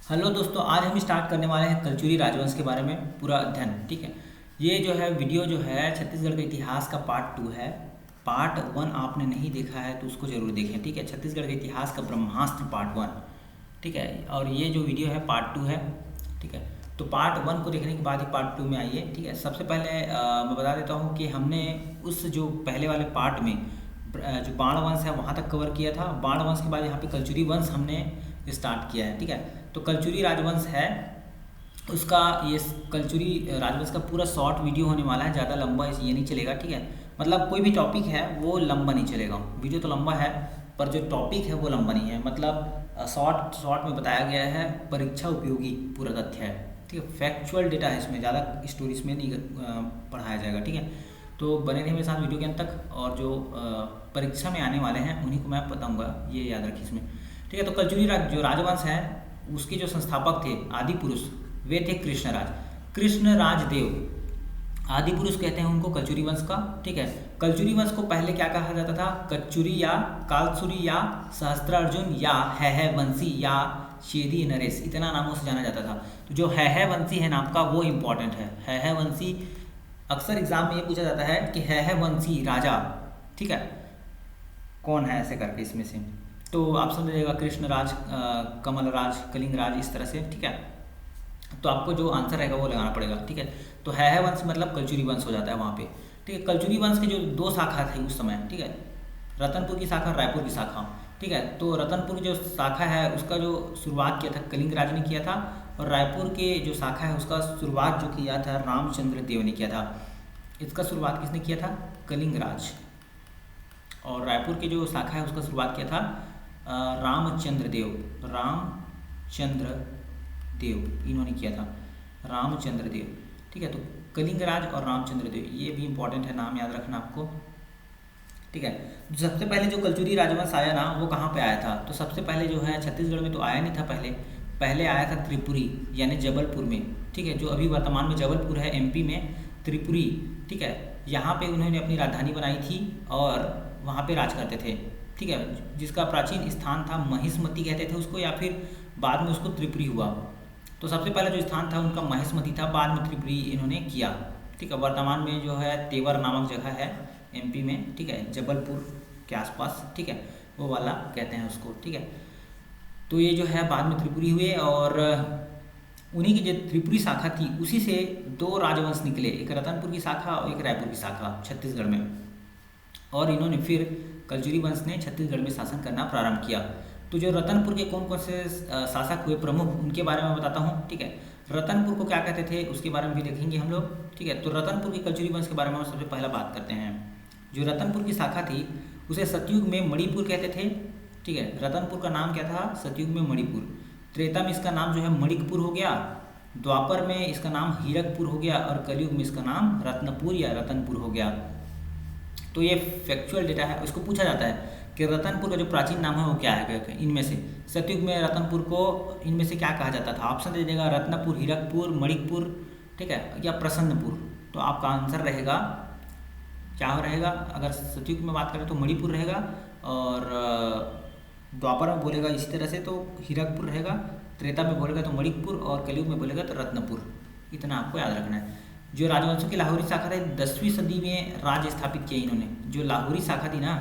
Hello दोस्तों, आज हम स्टार्ट करने वाले हैं कलचुरी राजवंश के बारे में पूरा अध्ययन। ठीक है। ये जो है वीडियो जो है छत्तीसगढ़ के इतिहास का पार्ट 2 है। पार्ट 1 आपने नहीं देखा है तो उसको जरूर देखें। ठीक है, छत्तीसगढ़ के इतिहास का ब्रह्मास्त्र पार्ट 1। ठीक है, और ये जो वीडियो है पार्ट 2 है। ठीक है, तो पार्ट 1 को देखने के बाद ही पार्ट 2 में आइए। ठीक है, सबसे पहले मैं बता देता हूँ कि हमने उस जो पहले वाले पार्ट में जो बाण वंश है वहाँ तक कवर किया था। बाण वंश के बाद यहाँ पे कलचुरी वंश हमने स्टार्ट किया है। ठीक है, तो कलचुरी राजवंश है उसका, ये कलचुरी राजवंश का पूरा शॉर्ट वीडियो होने वाला है, ज़्यादा लंबा ये नहीं चलेगा। ठीक है, मतलब कोई भी टॉपिक है वो लंबा नहीं चलेगा। वीडियो तो लंबा है पर जो टॉपिक है वो लंबा नहीं है। मतलब शॉर्ट शॉर्ट में बताया गया है, परीक्षा उपयोगी पूरा तथ्य है। ठीक है, फैक्चुअल डेटा है इसमें, ज़्यादा स्टोरीज में नहीं पढ़ाया जाएगा। ठीक है, तो बने रहिए मेरे साथ वीडियो के अंत तक, और जो परीक्षा में आने वाले हैं उन्हीं को मैं बताऊँगा, ये याद रखिए इसमें। ठीक है, तो कलचुरी जो राजवंश है उसके जो संस्थापक थे, आदि पुरुष, वे थे कृष्णराज। कृष्णराज देव आदि पुरुष कहते हैं उनको कलचुरी वंश का। ठीक है, कलचुरी वंश को पहले क्या कहा जाता था? कच्चुरी या कालसुरी या सहस्त्रार्जुन या है वंशी या शेदी नरेश, इतना नामों से जाना जाता था। तो जो है वंशी है नाम का वो इम्पोर्टेंट है वंशी। अक्सर एग्जाम में ये पूछा जाता है कि है वंशी राजा, ठीक है, कौन है ऐसे करके इसमें से। तो आप समझिएगा कृष्णराज, कमलराज, कलिंगराज, इस तरह से। ठीक है, तो आपको जो आंसर रहेगा वो लगाना पड़ेगा। ठीक है, तो है वंश मतलब कलचुरी वंश हो जाता है वहाँ पे। ठीक है, कलचुरी वंश के जो 2 शाखा थे उस समय। ठीक है, रतनपुर की शाखा, रायपुर की शाखा। ठीक है, तो रतनपुर की जो शाखा है उसका जो शुरुआत किया था कलिंगराज ने किया था, और रायपुर के जो शाखा है उसका शुरुआत जो किया था रामचंद्र देव ने किया था। इसका शुरुआत किसने किया था? कलिंगराज। और रायपुर की जो शाखा है उसका शुरुआत किया था रामचंद्र देव। रामचंद्र देव इन्होंने किया था, रामचंद्र देव। ठीक है, तो कलिंगराज और रामचंद्र देव, ये भी इंपॉर्टेंट है, नाम याद रखना आपको। ठीक है, सबसे पहले जो कलचुरी राजवंश आया ना वो कहाँ पे आया था? तो सबसे पहले जो है छत्तीसगढ़ में तो आया नहीं था, पहले पहले आया था त्रिपुरी यानी जबलपुर में। ठीक है, जो अभी वर्तमान में जबलपुर है एमपी में, त्रिपुरी। ठीक है, यहाँ पे उन्होंने अपनी राजधानी बनाई थी और वहाँ पे राज करते थे। ठीक है, जिसका प्राचीन स्थान था महिष्मती कहते थे उसको, या फिर बाद में उसको त्रिपुरी हुआ। तो सबसे पहले जो स्थान था उनका महिष्मती था, बाद में त्रिपुरी इन्होंने किया। ठीक है, वर्तमान में जो है तेवर नामक जगह है एमपी में। ठीक है, जबलपुर के आसपास। ठीक है, वो वाला कहते हैं उसको। ठीक है, तो ये जो है बाद में त्रिपुरी हुए, और उन्हीं की जो त्रिपुरी शाखा थी उसी से 2 राजवंश निकले, एक रतनपुर की शाखा और एक रायपुर की शाखा छत्तीसगढ़ में। और इन्होंने फिर कलचुरी वंश ने छत्तीसगढ़ में शासन करना प्रारंभ किया। तो जो रतनपुर के कौन कौन से शासक हुए प्रमुख, उनके बारे में बताता हूँ। ठीक है, रतनपुर को क्या कहते थे उसके बारे में भी देखेंगे हम लोग। ठीक है, तो रतनपुर की कलचुरी वंश के बारे में हम सबसे पहला बात करते हैं। जो रतनपुर की शाखा थी उसे सतयुग में मणिपुर कहते थे। ठीक है, रतनपुर का नाम क्या था? सतयुग में मणिपुर। त्रेता में इसका नाम जो है मणिकपुर हो गया, द्वापर में इसका नाम हीरकपुर हो गया, और कलयुग में इसका नाम रत्नपुर या रतनपुर हो गया। तो ये फैक्चुअल डेटा है, इसको पूछा जाता है कि रतनपुर का जो प्राचीन नाम है वो क्या है इनमें से। सतयुग में रतनपुर को इनमें से क्या कहा जाता था? ऑप्शन दे देगा, रत्नपुर, हीरकपुर, मणिकपुर, ठीक है, या प्रसन्नपुर। तो आपका आंसर रहेगा क्या रहेगा? अगर सतयुग में बात करें तो मणिपुर रहेगा, और द्वापर में बोलेगा इसी तरह से तो हीरकपुर रहेगा, त्रेता में बोलेगा तो मणिकपुर, और कलयुग में बोलेगा तो रत्नपुर। इतना आपको याद रखना है। जो राजवंशों की लाहौरी शाखा थी 10वीं सदी में राज स्थापित किया इन्होंने। जो लाहौरी शाखा थी ना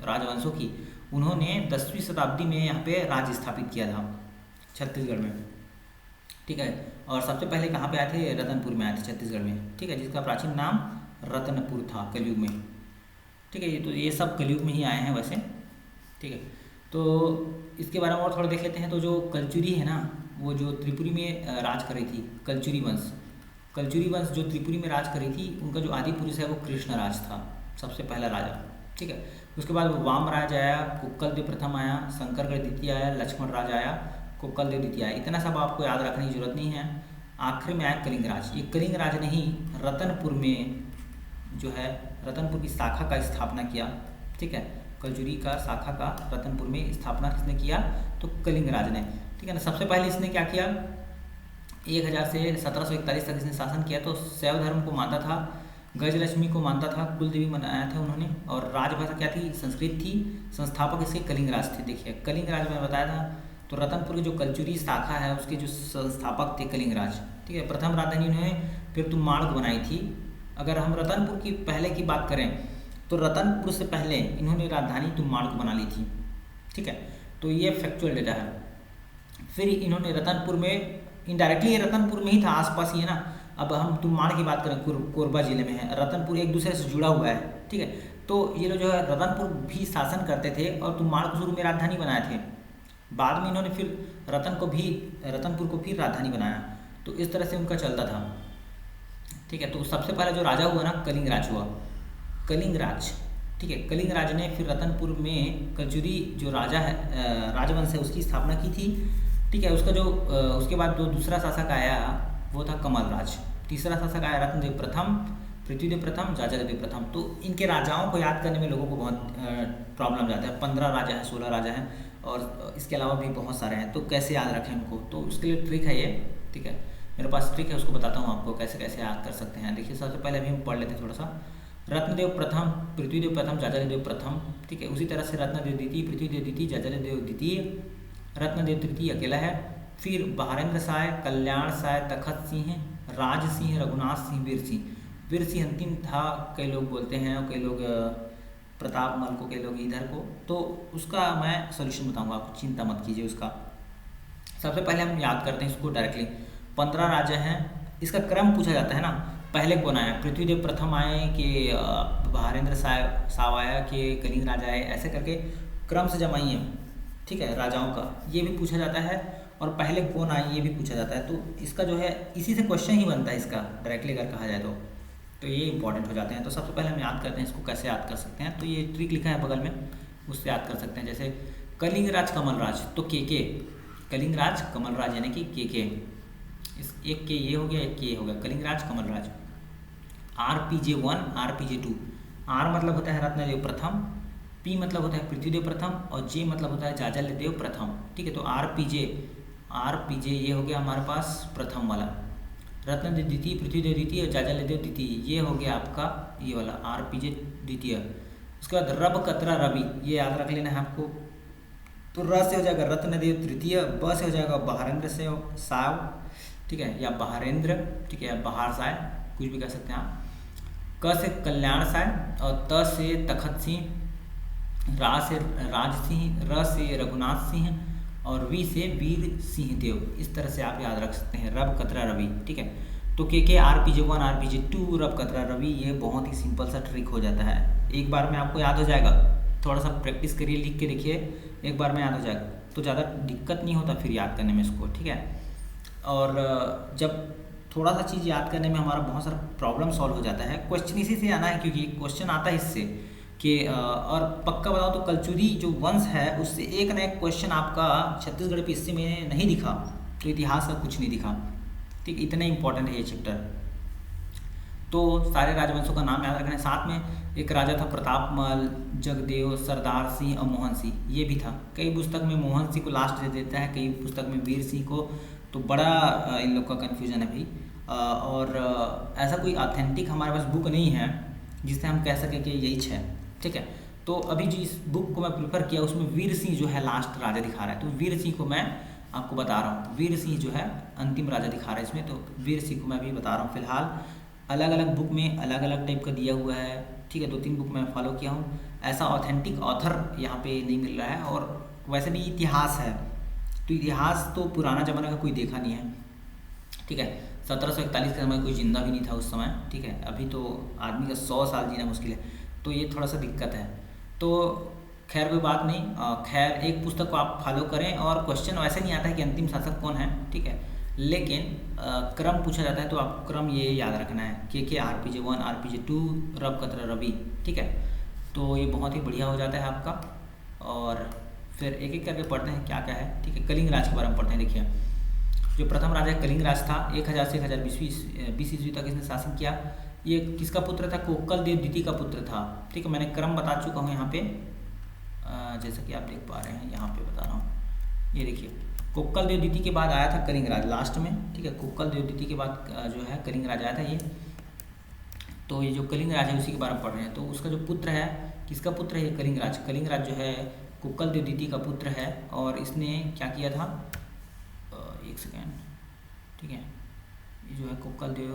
राजवंशों की, उन्होंने 10वीं शताब्दी में यहाँ पे राज स्थापित किया था छत्तीसगढ़ में। ठीक है, और सबसे पहले कहाँ पे आए थे? रतनपुर में आए थे छत्तीसगढ़ में। ठीक है, जिसका प्राचीन नाम रतनपुर था कलयुग में। ठीक है, तो ये सब कलयुग में ही आए हैं वैसे। ठीक है, तो इसके बारे में और थोड़ा देख लेते हैं। तो जो कलचुरी है ना, वो जो त्रिपुरी में राज कर रही थी, कलचुरी वंश, कलचुरी वंश जो त्रिपुरी में राज करी थी, उनका जो आदि पुरुष है वो कृष्णराज था, सबसे पहला राजा। ठीक है, उसके बाद वो वामराज आया, कुक्कलदेव प्रथम आया, शंकरगढ़ द्वितीय आया, लक्ष्मण राज आया, कुक्कलदेव द्वितीय आया। इतना सब आपको याद रखने की जरूरत नहीं है। आखिर में आया कलिंगराज। ये कलिंगराज ने ही रतनपुर में जो है रतनपुर की शाखा का स्थापना किया। ठीक है, कलचुरी का शाखा का रतनपुर में स्थापना किसने किया? तो कलिंगराज ने। ठीक है ना, सबसे पहले इसने क्या किया? 1000 से 1741 तक इसने शासन किया। तो शैव धर्म को मानता था, गजलक्ष्मी को मानता था, कुल देवी मनाया था उन्होंने, और राजभाषा क्या थी? संस्कृत थी। संस्थापक इसके कलिंगराज थे। देखिए कलिंगराज मैंने बताया था। तो रतनपुर की जो कलचुरी शाखा है उसके जो संस्थापक थे कलिंगराज, ठीक है। प्रथम राजधानी इन्होंने फिर तुम्बाड़ को बनाई थी। अगर हम रतनपुर की पहले की बात करें तो रतनपुर से पहले इन्होंने राजधानी तुम्बाड़ को बना ली थी, ठीक है। तो ये फैक्चुअल डेटा है। फिर इन्होंने रतनपुर में, इनडायरेक्टली ये रतनपुर में ही था, आसपास ही है ना। अब हम तुम्बाड़ की बात करें, कोरबा जिले में है, रतनपुर एक दूसरे से जुड़ा हुआ है, ठीक है। तो ये लोग जो है रतनपुर भी शासन करते थे और तुम्बाड़ को शुरू में राजधानी बनाए थे। बाद में इन्होंने फिर रतनपुर को फिर राजधानी बनाया। तो इस तरह से उनका चलता था, ठीक है। तो सबसे पहले जो राजा हुआ ना, कलिंगराज हुआ, कलिंगराज, ठीक है। कलिंगराज ने फिर रतनपुर में कलचुरी जो राजा है, राजवंश है, उसकी स्थापना की थी, ठीक है। उसका जो उसके बाद जो दूसरा शासक आया वो था कमलराज। तीसरा शासक आया रत्नदेव प्रथम, पृथ्वीदेव प्रथम, जाजादेव प्रथम। तो इनके राजाओं को याद करने में लोगों को बहुत प्रॉब्लम जाता है। 15 राजा हैं, 16 राजा हैं और इसके अलावा भी बहुत सारे हैं। तो कैसे याद रखें उनको, तो उसके लिए ट्रिक है ये, ठीक है। मेरे पास ट्रिक है, उसको बताता हूँ आपको कैसे कैसे याद कर सकते हैं। देखिए सबसे पहले अभी हम पढ़ लेते हैं थोड़ा सा। रत्नदेव प्रथम, पृथ्वीदेव प्रथम, जाजादेव प्रथम, ठीक है। उसी तरह से रत्नदेव द्वितीय, पृथ्वीदेव द्वितीय, जाजादेव द्वितीय, रत्नदेव तृतीय अकेला है। फिर बहारेंद्र साय, कल्याण साय, तखत सिंह, राज सिंह, रघुनाथ सिंह, वीर सिंह। वीर सिंह अंतिम था, कई लोग बोलते हैं, और कई लोग प्रताप मल को, कई लोग इधर को। तो उसका मैं सोल्यूशन बताऊंगा आपको, चिंता मत कीजिए उसका। सबसे पहले हम याद करते हैं इसको डायरेक्टली। 15 राजा हैं, इसका क्रम पूछा जाता है ना, पहले कौन आया, पृथ्वीदेव प्रथम आए कि बहारेंद्र साव आया कि कलिंग राजा आए, ऐसे करके क्रम से जमाइए, ठीक है, राजाओं का। ये भी पूछा जाता है और पहले कौन आए ये भी पूछा जाता है। तो इसका जो है इसी से क्वेश्चन ही बनता है इसका, डायरेक्टली अगर कहा जाए तो ये इंपॉर्टेंट हो जाते हैं। तो सबसे पहले हम याद करते हैं इसको, कैसे याद कर सकते हैं। तो ये ट्रिक लिखा है बगल में, उससे याद कर सकते हैं। जैसे कलिंगराज कमलराज, तो के कलिंगराज कमलराज यानी कि के इस एक के ये हो गया, एक के ये हो गया, Kalingaraj Kamalraj. RPG 1, RPG 2। Are मतलब होता है रत्नदेव प्रथम, पी मतलब होता है पृथ्वीदेव प्रथम और जे मतलब होता है जाजालदेव प्रथम, ठीक है। तो आरपीजे ये हो गया हमारे पास प्रथम वाला, रत्नदेव द्वितीय, पृथ्वीदेव द्वितीय और जाजालदेव द्वितीय, ये हो गया आपका ये वाला आरपीजे द्वितीय। उसके बाद रब कतरा रवि, ये याद रख लेना है आपको। तो र से हो जाएगा रत्नदेव तृतीय, ब से हो जाएगा बहारेंद्र से साव, ठीक है, या बहारेंद्र, ठीक है, या बहार साय, कुछ भी कह सकते हैं आप। क से कल्याण साय और त से तखत सिंह, रा से राज सिंह, र से रघुनाथ सिंह और वी से वीर सिंह देव। इस तरह से आप याद रख सकते हैं, रब कतरा रवि, ठीक है। तो के RPG 1, RPG 2, रब कतरा रवि, ये बहुत ही सिंपल सा ट्रिक हो जाता है। एक बार में आपको याद हो जाएगा, थोड़ा सा प्रैक्टिस करिए, लिख के देखिए, एक बार में याद हो जाएगा तो ज़्यादा दिक्कत नहीं होता फिर याद करने में इसको, ठीक है। और जब थोड़ा सा चीज़ याद करने में हमारा बहुत सारा प्रॉब्लम सॉल्व हो जाता है। क्वेश्चन इसी से आना है, क्योंकि क्वेश्चन आता है इससे कि और पक्का बताओ तो कलचुरी जो वंश है उससे एक ना एक क्वेश्चन आपका छत्तीसगढ़ के हिस्से में नहीं दिखा, तो इतिहास का कुछ नहीं दिखा, ठीक, इतना इंपॉर्टेंट है ये चैप्टर। तो सारे राजवंशों का नाम याद रखना है। साथ में एक राजा था प्रतापमल, जगदेव, सरदार सिंह और मोहन सिंह, ये भी था। कई पुस्तक में मोहन सिंह को लास्ट दे देता है, कई पुस्तक में वीर सिंह को, तो बड़ा इन लोग का कन्फ्यूजन है भाई। और ऐसा कोई ऑथेंटिक हमारे पास बुक नहीं है जिससे हम कह सकें कि यही है, ठीक है। तो अभी जिस बुक को मैं प्रिफर किया उसमें वीर सिंह जो है लास्ट राजा दिखा रहा है, तो वीर सिंह को मैं आपको बता रहा हूँ, वीर सिंह जो है अंतिम राजा दिखा रहा है इसमें, तो वीर सिंह को मैं अभी बता रहा हूँ। फिलहाल अलग अलग बुक में अलग अलग टाइप का दिया हुआ है, ठीक है, 2-3 बुक मैं फॉलो किया हूँ, ऐसा ऑथेंटिक ऑथर यहाँ पे नहीं मिल रहा है। और वैसे भी इतिहास है, तो इतिहास तो पुराना ज़माना का कोई देखा नहीं है, ठीक है। 1741 के समय कोई जिंदा भी नहीं था उस समय, ठीक है। अभी तो आदमी का 100 साल जीना मुश्किल है, तो ये थोड़ा सा दिक्कत है। तो खैर कोई बात नहीं, खैर एक पुस्तक को आप फॉलो करें। और क्वेश्चन वैसे नहीं आता है कि अंतिम शासक कौन है, ठीक है, लेकिन क्रम पूछा जाता है, तो आप क्रम ये याद रखना है, के RPG 1, RPG 2, रब कतरा रवि, ठीक है। तो ये बहुत ही बढ़िया हो जाता है आपका। और फिर एक एक करके पढ़ते हैं क्या क्या है, ठीक है। कलिंग राज के बारे में पढ़ते हैं। देखिए जो प्रथम राजा कलिंग राज था, 1000 से 1020 ईस्वी तक इसने शासन किया। ये किसका पुत्र था, कोक्कल देव द्वितीय का पुत्र था, ठीक है। मैंने क्रम बता चुका हूँ यहाँ पे, जैसा कि आप देख पा रहे हैं, यहाँ पे बता रहा हूँ। ये देखिए कोक्कल देव द्वितीय के बाद आया था कलिंग राज लास्ट में, ठीक है। कोक्कल देव द्वितीय के बाद जो है कलिंग राज आया था ये। तो ये जो कलिंग राज है उसी के बारे में पढ़ रहे हैं। तो उसका जो पुत्र है, किसका पुत्र है ये, कलिंग राज जो है कुक्कल देव द्वितीय का पुत्र है और इसने क्या किया था, एक सेकेंड, ठीक है, ये जो है कुक्कल देव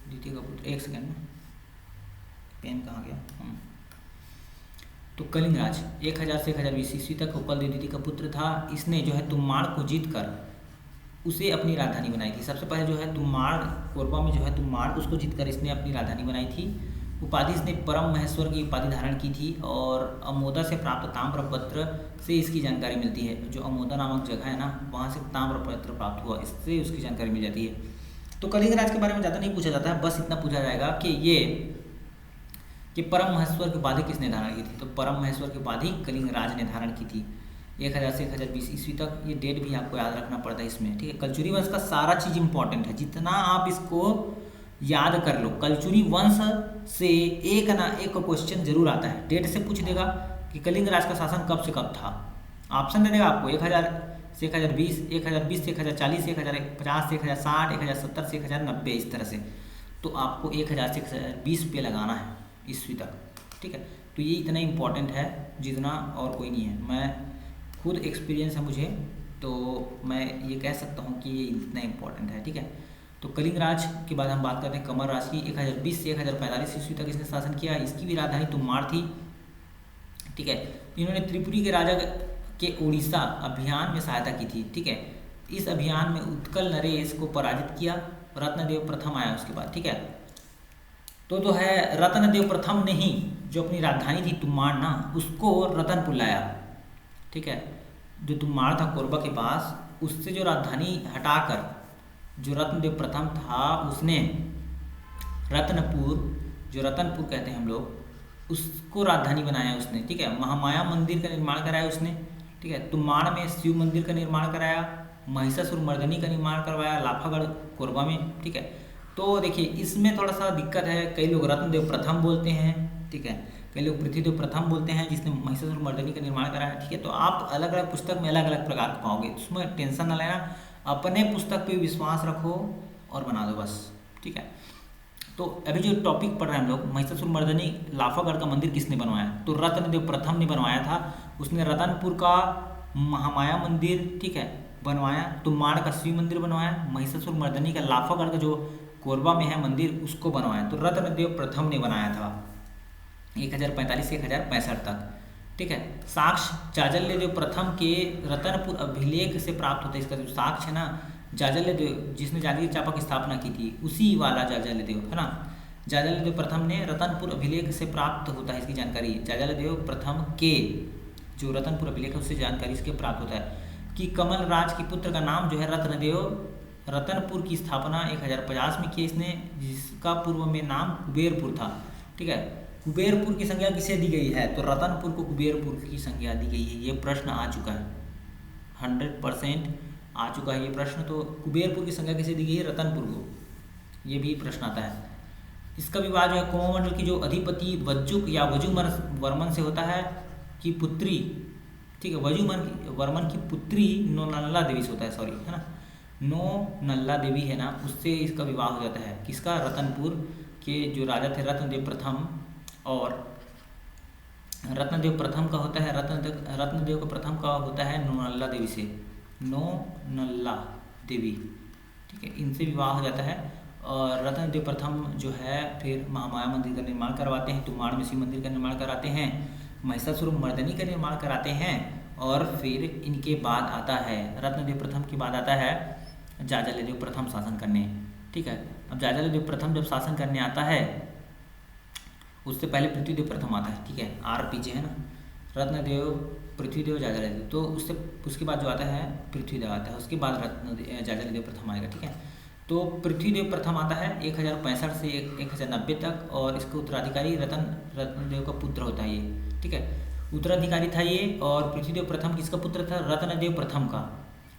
द्वितीय का पुत्र, एक सेकेंड में पेन कहाँ गया, तो कलिंगराज 1000 से 1020 ईस्वी तक कुक्कल देव द्वितीय का पुत्र था। इसने जो है तुम्माड़ को जीतकर उसे अपनी राजधानी बनाई थी। सबसे पहले जो है तुम्माड़, कोरबा में जो है तुम्माड़, उसको जीतकर इसने अपनी राजधानी बनाई थी। उपाधि इसने परम महेश्वर की उपाधि धारण की थी और अमोदा से प्राप्त ताम्रपत्र से इसकी जानकारी मिलती है। जो अमोदा नामक जगह है ना, वहाँ से ताम्रपत्र प्राप्त हुआ, इससे उसकी जानकारी मिल जाती है। तो कलिंगराज के बारे में ज़्यादा नहीं पूछा जाता है, बस इतना पूछा जाएगा कि परम महेश्वर की उपाधि किसने धारण की थी। तो परम महेश्वर की उपाधि कलिंगराज ने धारण की थी 1000 से 1020 ईस्वी तक। ये डेट भी आपको याद रखना पड़ता है इसमें, ठीक है। कलचुरी वंश का सारा चीज़ इंपॉर्टेंट है, जितना आप इसको याद कर लो। कलचुरी वंश से एक ना एक क्वेश्चन जरूर आता है, डेट से पूछ देगा कि कलिंगराज का शासन कब से कब था। ऑप्शन दे देगा आपको 1000 से 1020, 1020 से 1040, 1050 से 1060, 1070 से 1090, इस तरह से। तो आपको 1000 से 1020 पे लगाना है ईस्वी तक, ठीक है। तो ये इतना इम्पॉर्टेंट है जितना और कोई नहीं है। मैं खुद एक्सपीरियंस है मुझे, तो मैं ये कह सकता हूँ कि ये इतना इम्पॉर्टेंट है, ठीक है। तो कलिंगराज के बाद हम बात करते हैं कमल राज की। 1020 से 1045 ईस्वी तक इसने शासन किया। इसकी भी राजधानी तुम्माड़ थी, ठीक है। इन्होंने त्रिपुरी के राजा के उड़ीसा अभियान में सहायता की थी, ठीक है। इस अभियान में उत्कल नरेश को पराजित किया। रत्नदेव प्रथम आया उसके बाद, ठीक है। तो जो है रत्नदेव प्रथम ने ही जो अपनी राजधानी थी तुम्माड़ ना, उसको रतनपुर लाया, ठीक है। जो तुम्माड़ था कोरबा के पास, उससे जो राजधानी हटाकर जो रत्नदेव प्रथम था उसने रत्नपुर, जो रतनपुर कहते हैं हम लोग, उसको राजधानी बनाया उसने, ठीक है। महामाया मंदिर का निर्माण कराया उसने, ठीक है। तुम्माड़ में शिव मंदिर का निर्माण कराया, महिषासुर मर्दनी का निर्माण करवाया लाफागढ़ कोरबा में, ठीक है। तो देखिए इसमें थोड़ा सा दिक्कत है, कई लोग रत्नदेव प्रथम बोलते हैं, ठीक है, कई लोग पृथ्वीदेव प्रथम बोलते हैं जिसने महिषासुर मर्दनी का निर्माण कराया, ठीक है। तो आप अलग अलग पुस्तक में अलग अलग प्रकार के पाओगे, उसमें टेंशन ना लेना, अपने पुस्तक पे विश्वास रखो और बना दो बस, ठीक है। तो अभी जो टॉपिक पढ़ रहे हैं हम लोग, महिषासुर मर्दनी लाफागढ़ का मंदिर किसने बनवाया, तो रत्नदेव प्रथम ने बनवाया था। उसने रतनपुर का महामाया मंदिर, ठीक है, बनवाया। तुम्माड़ का शिव मंदिर बनवाया। महिषासुर मर्दनी का लाफागढ़ का जो कोरबा में है मंदिर, उसको बनवाया। तो रत्नदेव प्रथम ने बनाया था 1045 से 1065 तक, ठीक है। साक्ष्य जाजल्यदेव प्रथम के रतनपुर अभिलेख से प्राप्त होता है। इसका जो साक्ष्य है ना, जाजल्यदेव जिसने जागीर चांपा की स्थापना की थी, उसी वाला जाजल्यदेव है ना, जाजल्यदेव प्रथम ने रतनपुर अभिलेख से प्राप्त होता है इसकी जानकारी। जाजल्यदेव प्रथम के जो रतनपुर अभिलेख है उससे जानकारी इसके प्राप्त होता है कि कमल राज के पुत्र का नाम जो है रत्नदेव, रतनपुर की स्थापना 1050 में की इसने, जिसका पूर्व में नाम कुबेरपुर था, ठीक है। कुबेरपुर की संज्ञा किसे दी गई है, तो रतनपुर को कुबेरपुर की संज्ञा दी गई है। ये प्रश्न आ चुका है, 100% आ चुका है ये प्रश्न। तो कुबेरपुर की संज्ञा किसे दी गई है, रतनपुर को, ये भी प्रश्न आता है। इसका विवाह जो है कोमंडल की जो अधिपति वज्जुक या वजुवर्मन से होता है कि पुत्री, ठीक है, वजुवर्मन की पुत्री नोनल्ला देवी से होता है, सॉरी, है ना, नोनल्ला देवी है ना, उससे इसका विवाह हो जाता है। किसका, रतनपुर के जो राजा थे रत्नदेव प्रथम, और रत्नदेव प्रथम का होता है, रत्नदेव का प्रथम का होता है नोनल्ला देवी से, नोनल्ला देवी, ठीक है, इनसे विवाह हो जाता है। और रत्नदेव प्रथम जो है फिर महामाया मंदिर का निर्माण करवाते हैं, तुम्माड़ में शिव मंदिर का निर्माण कराते हैं, महिषासुर मर्दनी का निर्माण कराते हैं, और फिर इनके बाद आता है रत्नदेव प्रथम के बाद आता है जाजल्यदेव प्रथम शासन करने, ठीक है। अब जाजल्यदेव प्रथम जब शासन करने आता है, उससे पहले पृथ्वीदेव प्रथम आता है, ठीक है, आर पीछे है ना, रत्नदेव, पृथ्वीदेव, जाजल्यदेव, तो उसके बाद जो आता है पृथ्वीदेव आता है, उसके बाद जाजल्यदेव प्रथम आएगा, ठीक है। तो पृथ्वीदेव प्रथम आता है 1065 से 1090 तक, और इसके उत्तराधिकारी रत्नदेव का पुत्र होता है ये, ठीक है, उत्तराधिकारी था ये। और पृथ्वीदेव प्रथम किसका पुत्र था, रत्नदेव प्रथम का।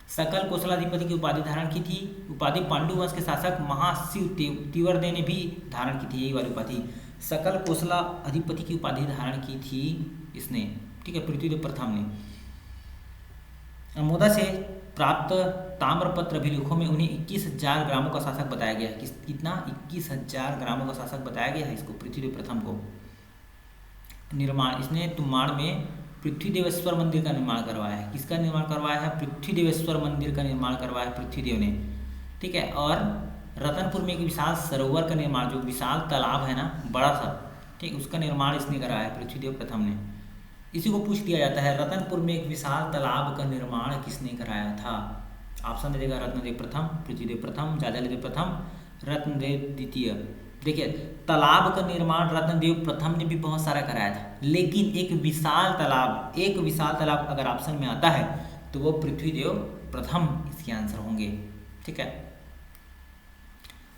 सकल कोसलाधिपति की उपाधि धारण की थी। उपाधि पांडु वंश के शासक महाशिव तिवर्दे ने भी धारण की थी, यही वाली उपाधि, सकल कोसला अधिपति की उपाधि धारण की थी इसने, ठीक है, पृथ्वीदेव प्रथम ने। अमोदा से प्राप्त ताम्रपत्र अभिलेखों में उन्हें 21,000 ग्रामों का शासक बताया गया है। कितना, 21,000 ग्रामों का शासक बताया गया है इसको, पृथ्वीदेव प्रथम को। निर्माण इसने तुम्माड़ में पृथ्वीदेवेश्वर मंदिर का निर्माण करवाया है। किसका निर्माण करवाया है? पृथ्वीदेवेश्वर मंदिर का निर्माण करवाया है पृथ्वीदेव ने, ठीक है। और रतनपुर में एक विशाल सरोवर का निर्माण, जो विशाल तालाब है ना बड़ा सा, ठीक, उसका निर्माण इसने कराया है पृथ्वीदेव प्रथम ने। इसी को पूछ दिया जाता है, रतनपुर में एक विशाल तालाब का निर्माण किसने कराया था? ऑप्शन दे देगा रत्नदेव प्रथम, पृथ्वीदेव प्रथम, जाजालीदेव प्रथम, रत्नदेव द्वितीय। देखिए तालाब का निर्माण रत्नदेव प्रथम ने भी बहुत सारा कराया था, लेकिन एक विशाल तालाब अगर ऑप्शन में आता है तो वो पृथ्वीदेव प्रथम इसके आंसर होंगे, ठीक है।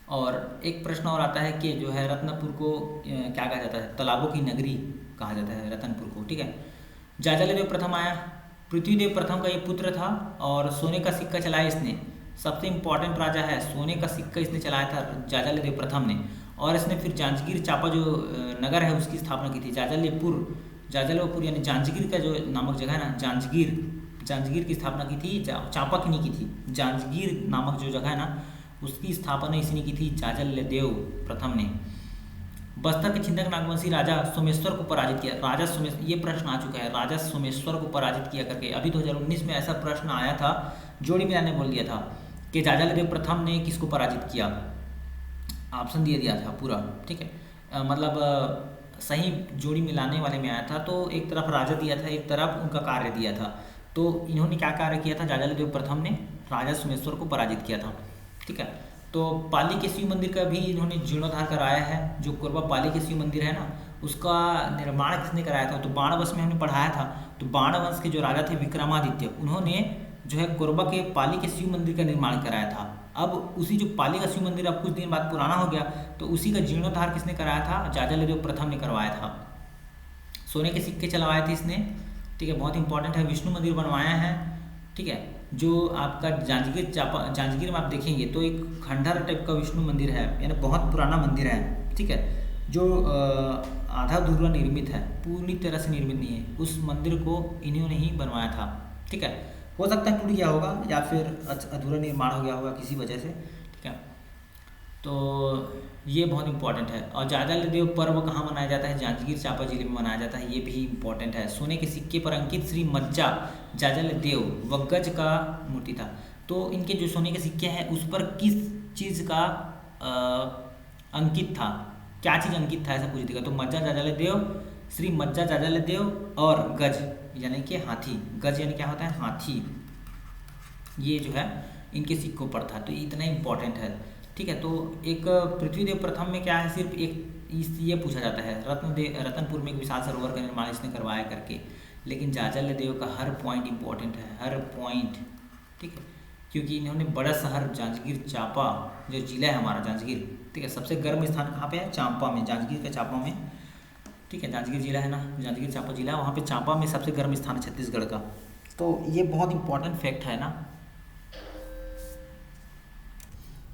और एक प्रश्न और आता है कि जो है रत्नपुर को क्या कहा जाता है? तालाबों की नगरी कहा जाता है रतनपुर को, ठीक है। जाजालीदेव प्रथम आया, पृथ्वीदेव प्रथम का ये पुत्र था और सोने का सिक्का चलाया इसने, सबसे इम्पोर्टेंट राजा है, सोने का सिक्का इसने चलाया था जाजालीदेव प्रथम ने। और इसने फिर जांजगीर चांपा जो नगर है उसकी स्थापना की थी। जाजालीपुर यानी जांजगीर का जो नामक जगह है ना, जांजगीर की स्थापना की थी, चांपा की नहीं की थी, जांजगीर नामक जो जगह है ना उसकी स्थापना इसने की थी जाजालीदेव प्रथम ने। बस्तर के छिंदक नागवंशी राजा सोमेश्वर को पराजित किया। ये प्रश्न आ चुका है, राजा सोमेश्वर को पराजित किया करके। अभी 2019 में ऐसा प्रश्न आया था, जोड़ी मिला ने बोल दिया था कि जाजालीदेव प्रथम ने किसको पराजित किया, ऑप्शन दिया था पूरा, ठीक है। मतलब सही जोड़ी मिलाने वाले में आया था, तो एक तरफ राजा दिया था, एक तरफ उनका कार्य दिया था। तो इन्होंने क्या कार्य किया था? जाजालीदेव प्रथम ने राजा सोमेश्वर को पराजित किया था, ठीक है। तो पाली के शिव मंदिर का भी इन्होंने जीर्णोद्धार कराया है। जो कोरबा पाली के शिव मंदिर है ना उसका निर्माण किसने कराया था? तो बाणवंश में हमने पढ़ाया था। तो बाणवंश के जो राजा थे विक्रमादित्य, उन्होंने जो है कोरबा के पाली के शिव मंदिर का निर्माण कराया था। अब उसी जो पाली का शिव मंदिर अब कुछ दिन बाद पुराना हो गया, तो उसी का जीर्णोद्धार किसने कराया था? जाजालीदेव प्रथम ने करवाया था। सोने के सिक्के चलवाए थे इसने, ठीक है, बहुत इंपॉर्टेंट है। विष्णु मंदिर बनवाया है, ठीक है। जो आपका जांजगीर में आप देखेंगे तो एक खंडहर टाइप का विष्णु मंदिर है, यानी बहुत पुराना मंदिर है, ठीक है, जो आधा अधूरा निर्मित है, पूरी तरह से निर्मित नहीं है। उस मंदिर को इन्होंने ही बनवाया था, ठीक है। हो सकता है टूट गया होगा या फिर अधूरा निर्माण हो गया होगा किसी वजह से, ठीक है। तो ये बहुत इंपॉर्टेंट है। और जाजालीदेव पर्व कहाँ मनाया जाता है? जांजगीर चांपा जिले में मनाया जाता है, ये भी इंपॉर्टेंट है। सोने के सिक्के पर अंकित श्री मज्जा जाजालीदेव वग्गज का मूर्ति था। तो इनके जो सोने के सिक्के हैं उस पर किस चीज़ का अंकित था? क्या चीज़ अंकित था ऐसा पूछ देगा। तो मज्जा जाजालीदेव, श्री मज्जा जाजालीदेव और गज यानी कि हाथी। गज यानी क्या होता है? हाथी। ये जो है इनके सिक्कों पर था। तो इतना इंपॉर्टेंट है, ठीक है। तो एक पृथ्वीदेव प्रथम में क्या है, सिर्फ एक ये पूछा जाता है रतनपुर में एक विशाल सरोवर का निर्माण इसने करवाया करके, लेकिन जाजालीदेव का हर पॉइंट इंपॉर्टेंट है, हर पॉइंट, ठीक है, क्योंकि इन्होंने बड़ा शहर जांजगीर चांपा जो जिला है हमारा जांजगीर, ठीक है, सबसे गर्म स्थान कहाँ पे है? चांपा में, जांजगीर के चांपा में, ठीक है, जांजगीर जिला है ना, जांजगीर चांपा जिला है, वहाँ पे चांपा में सबसे गर्म स्थान है छत्तीसगढ़ का। तो ये बहुत इंपॉर्टेंट फैक्ट है ना।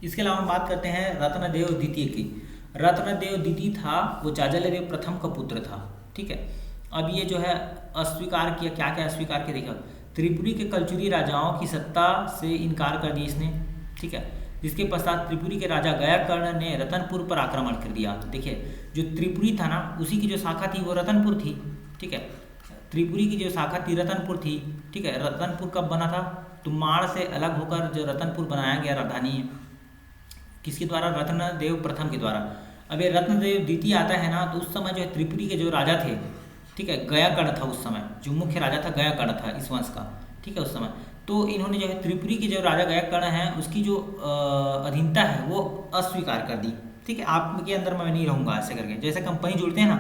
इसके अलावा हम बात करते हैं रत्नदेव द्वितीय की। रत्नदेव द्वितीय था वो जाजालीदेव प्रथम का पुत्र था, ठीक है। अब ये जो है अस्वीकार किया, क्या क्या अस्वीकार किया देखा, त्रिपुरी के कलचुरी राजाओं की सत्ता से इनकार कर दिया इसने, ठीक है। जिसके पश्चात त्रिपुरी के राजा गयाकर्ण ने रतनपुर पर आक्रमण कर दिया। देखिए जो त्रिपुरी था ना उसी की जो शाखा थी वो रतनपुर थी, ठीक है। त्रिपुरी की जो शाखा थी रतनपुर थी, ठीक है। रतनपुर कब बना था? तो माड़ से अलग होकर जो रतनपुर बनाया गया राजधानी किसके द्वारा? रत्नदेव प्रथम के द्वारा। अब ये रत्नदेव द्वितीय आता है ना, तो उस समय जो है त्रिपुरी के जो राजा थे, ठीक है, गयाकर्ण था उस समय, जो मुख्य राजा था गयाकर्ण था इस वंश का, ठीक है, उस समय। तो इन्होंने जो है त्रिपुरी के जो राजा गयाकर्ण हैं उसकी जो अधीनता है वो अस्वीकार कर दी, ठीक है। आपके अंदर मैं नहीं रहूँगा ऐसे करके। जैसे कंपनी जुड़ते हैं ना,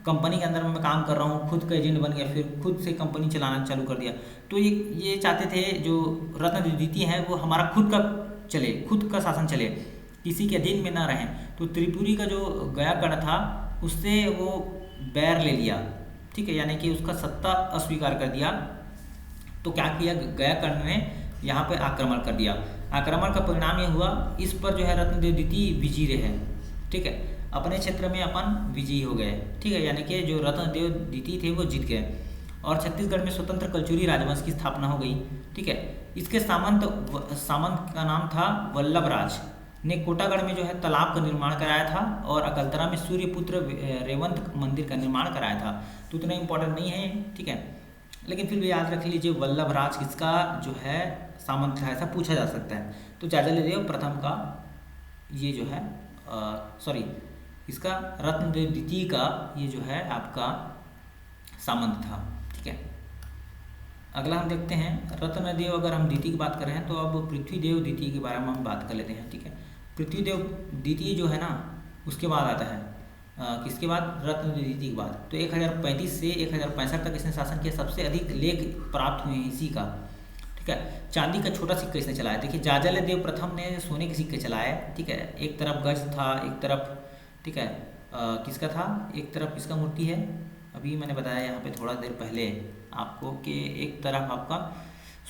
कंपनी के अंदर मैं काम कर रहा हूँ, खुद का एजेंट बन गया, फिर खुद से कंपनी चलाना चालू कर दिया। तो ये चाहते थे जो रत्नदेव द्वितीय है वो हमारा खुद का चले, खुद का शासन चले, किसी के अधीन में ना रहें। तो त्रिपुरी का जो गयाकर्ण था उससे वो बैर ले लिया, ठीक है, यानी कि उसका सत्ता अस्वीकार कर दिया। तो क्या किया गयाकर्ण ने? यहाँ पर आक्रमण कर दिया। आक्रमण का परिणाम ये हुआ, इस पर जो है रत्नदेव द्वितीय विजयी रहे, ठीक है, अपने क्षेत्र में अपन विजयी हो गए, ठीक है, यानी कि जो रत्नदेव द्वितीय थे वो जीत गए। और छत्तीसगढ़ में स्वतंत्र कलचुरी राजवंश की स्थापना हो गई, ठीक है। इसके सामंत का नाम था वल्लभराज ने कोटागढ़ में जो है तालाब का निर्माण कराया था और अकलतरा में सूर्यपुत्र रेवंत मंदिर का निर्माण कराया था। तो इतना इंपॉर्टेंट नहीं है, ठीक है। लेकिन फिर भी याद रख लीजिए वल्लभराज किसका जो है सामंत था, ऐसा पूछा जा सकता है। तो जाजलदेव प्रथम का ये जो है सॉरी इसका रत्नदेव द्वितीय का ये जो है आपका सामंत था, ठीक है। अगला हम देखते हैं रत्नदेव, अगर हम द्वितीय की बात कर रहे हैं तो अब पृथ्वीदेव द्वितीय के बारे में हम बात कर लेते हैं, ठीक है। पृथ्वीदेव द्वितीय जो है ना उसके बाद आता है किसके बाद, रत्नदेव द्वितीय के बाद। तो 1035 से 1065 तक इसने शासन किया। सबसे अधिक लेख प्राप्त हुए हैं इसी का, ठीक है। चांदी का छोटा सिक्का इसने चलाया। देखिए जाजलदेव प्रथम ने सोने के सिक्के चलाए, ठीक है। एक तरफ गज था, एक तरफ, ठीक है, किसका था, एक तरफ किसका मूर्ति है, अभी मैंने बताया यहाँ पे थोड़ा देर पहले आपको कि एक तरफ आपका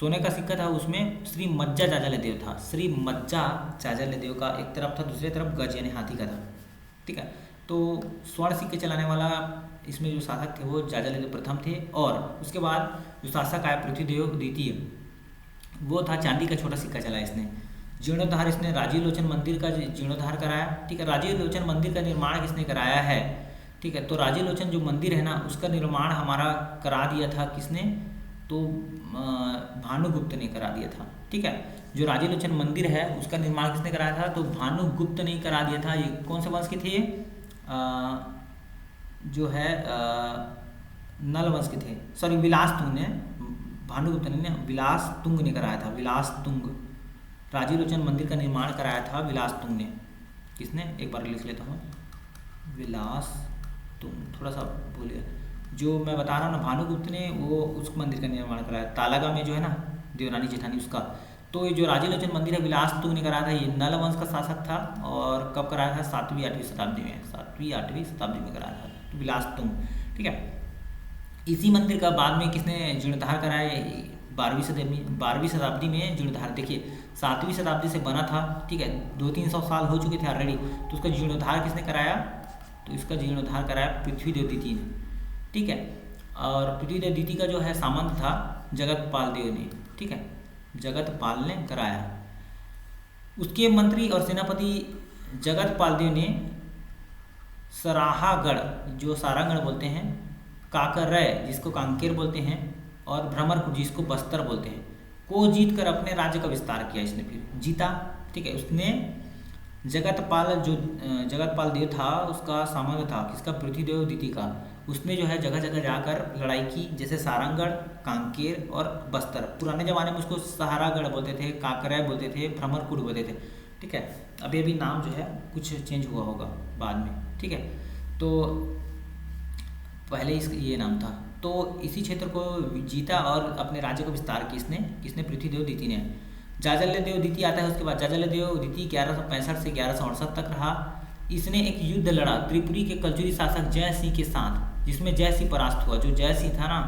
सोने का सिक्का था, उसमें श्री मज्जा जाजलदेव था, श्री मज्जा जाजलदेव का एक तरफ था, दूसरी तरफ गज यानी हाथी का था, ठीक है। तो स्वर्ण सिक्के चलाने वाला इसमें जो शासक थे वो जाजलदेव प्रथम थे। और उसके बाद जो शासक आया पृथ्वीदेव द्वितीय, वो था चांदी का छोटा सिक्का चलाया इसने। जीर्णोद्धार इसने राजीव लोचन मंदिर का जीर्णोद्धार कराया, ठीक है। राजीव लोचन मंदिर का निर्माण किसने कराया है, ठीक है। तो राजीव लोचन जो मंदिर है ना उसका निर्माण हमारा करा दिया था किसने, तो भानुगुप्त ने करा दिया था, ठीक है। जो राजीव लोचन मंदिर है उसका निर्माण किसने कराया था, तो भानुगुप्त ने करा दिया था। ये कौन से वंश के थे, जो है नल वंश के थे, सॉरी विलास तुंग ने, भानुगुप्त ने विलास तुंग ने कराया था। विलास तुंग, राजीव लोचन मंदिर का निर्माण कराया था विलास तुंग ने। किसने, एक बार लिख लेता हूँ, विलास तुंग, थोड़ा सा भूल गया। जो मैं बता रहा हूँ ना भानुगुप्त ने, वो उस मंदिर का निर्माण कराया, तालागा में जो है ना देवरानी जेठानी उसका। तो ये जो राजीव लोचन मंदिर है विलास तुंग ने कराया था। ये नल वंश का शासक था और कब कराया था, 7वीं-8वीं शताब्दी में, 7वीं-8वीं शताब्दी में कराया था, तो विलास तुंग, ठीक है। इसी मंदिर का बाद में किसने जीर्णोद्धार कराया, 12वीं शताब्दी में जीर्णोद्धार। देखिए 7वीं शताब्दी से बना था, ठीक है, 200-300 साल हो चुके थे ऑलरेडी, तो उसका जीर्णोद्धार किसने कराया, तो इसका जीर्णोद्धार कराया पृथ्वीदेव द्वितीय ने, ठीक है। और पृथ्वीदेव द्वितीय का जो है सामंत था जगतपाल देव ने, ठीक है, जगतपाल ने कराया। उसके मंत्री और सेनापति जगतपाल देव ने सराहागढ़, जो सारागढ़ बोलते हैं, काकरय जिसको कांकेर बोलते हैं, और भ्रमरकुट जिसको बस्तर बोलते हैं, को जीत कर अपने राज्य का विस्तार किया। इसने फिर जीता, ठीक है। उसने जगतपाल, जो जगतपाल देव था उसका सामंत था किसका, पृथ्वीदेव द्वितीय का। उसने जो है जगह जगह जाकर लड़ाई की, जैसे सारंगढ़, कांकेर और बस्तर। पुराने ज़माने में उसको सहारागढ़ बोलते थे, काकरय बोलते थे, भ्रमरकुट बोलते थे, ठीक है। अभी अभी नाम जो है कुछ चेंज हुआ होगा बाद में, ठीक है। तो पहले इसका ये नाम था। तो इसी क्षेत्र को जीता और अपने राज्य को विस्तार किया किसने, पृथ्वीदेव द्वितीय ने। जाजलदेव द्वितीय आता है उसके बाद। जाजलदेव द्वितीय 1165 से 1168 तक रहा। इसने एक युद्ध लड़ा त्रिपुरी के कलचुरी शासक जय सिंह के साथ, जिसमें जय सिंह परास्त हुआ। जो जय सिंह था ना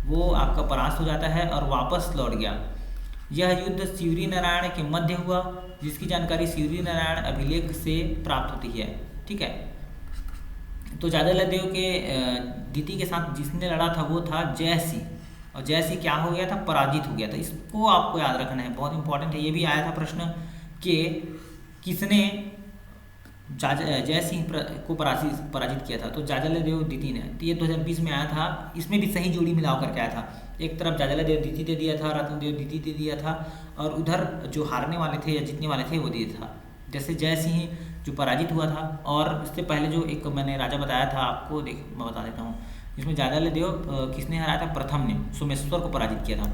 वो आपका परास्त हो जाता है और वापस लौट गया। यह युद्ध शिवरी नारायण के मध्य हुआ, जिसकी जानकारी शिवरी नारायण अभिलेख से प्राप्त होती है, ठीक है। तो जाजलदेव के द्वितीय के साथ जिसने लड़ा था वो था जय सिंह, और जय सिंह क्या हो गया था, पराजित हो गया था। इसको आपको याद रखना है, बहुत इंपॉर्टेंट है। ये भी आया था प्रश्न कि किसने जय सिंह को पराजित किया था, तो जाजलदेव द्वितीय ने। तो ये 2020 में आया था। इसमें भी सही जोड़ी मिलाव करके आया था। एक तरफ जाजलदेव द्वितीय दे दिया था, रत्नदेव द्वितीय दे दिया था, और उधर जो हारने वाले थे या जीतने वाले थे वो दिया था। जैसे जय सिंह जो पराजित हुआ था, और इससे पहले जो एक मैंने राजा बताया था आपको, देख मैं बता देता हूँ। इसमें जाजलदेव किसने हराया था, प्रथम ने सोमेश्वर को पराजित किया था।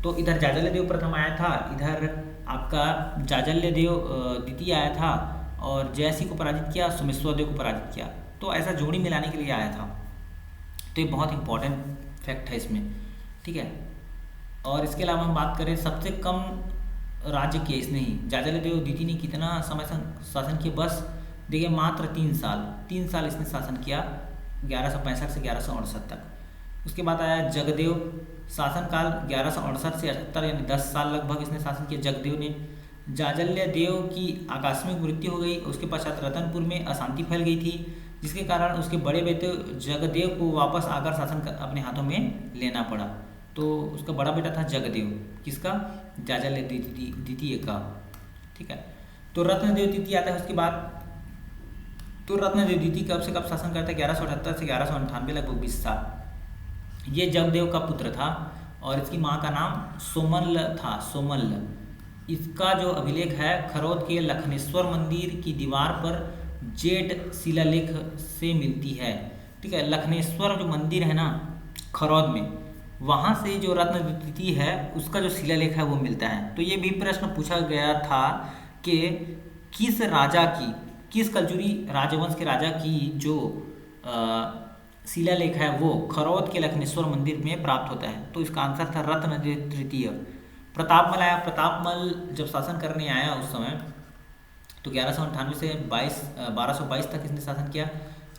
तो इधर जाजलदेव प्रथम आया था, इधर आपका जाजलदेव द्वितीय आया था, और जय सिंह को पराजित किया, सोमेश्वर देव को पराजित किया। तो ऐसा जोड़ी मिलाने के लिए आया था। तो ये बहुत इंपॉर्टेंट फैक्ट है इसमें, ठीक है। और इसके अलावा हम बात करें सबसे कम राज्य किया इसने ही, जाजलदेव द्वितीय ने कितना समय शासन किया, बस देखिए मात्र 3 साल। 3 साल इसने शासन किया, 1165 से 1168 तक। उसके बाद आया जगदेव, शासनकाल 1168 से 78 यानी 10 साल लगभग इसने शासन किया जगदेव ने। जाजलदेव की आकस्मिक मृत्यु हो गई। उसके पश्चात रतनपुर में अशांति फैल गई थी, जिसके कारण उसके बड़े बेटे जगदेव को वापस आकर शासन अपने हाथों में लेना पड़ा। तो उसका बड़ा बेटा था जगदेव, किसका, जाजलदेव द्वितीय का, ठीक है। तो रत्नदेव द्वितीय आता है उसके बाद। तो रत्नदेव द्वितीय कब से कब शासन करता है, 1178 से 1198, लगभग 20 साल ये जगदेव का पुत्र था और इसकी माँ का नाम सोमल्ल था, सोमल्ल। इसका जो अभिलेख है खरौद के लखनेश्वर मंदिर की दीवार पर जेड शिलालेख से मिलती है। ठीक है, लखनेश्वर जो मंदिर है ना खरौद में, वहाँ से जो रत्न द्वितीय है उसका जो शिलालेख है वो मिलता है। तो ये भी प्रश्न पूछा गया था कि किस राजा की, किस कलचुरी राजवंश के राजा की जो शिलालेख है वो खरौद के लखनेश्वर मंदिर में प्राप्त होता है। तो इसका आंसर था रत्न तृतीय। प्रतापमल आया। प्रतापमल जब शासन करने आया उस समय तो 1198 से 1222 तक इसने शासन किया।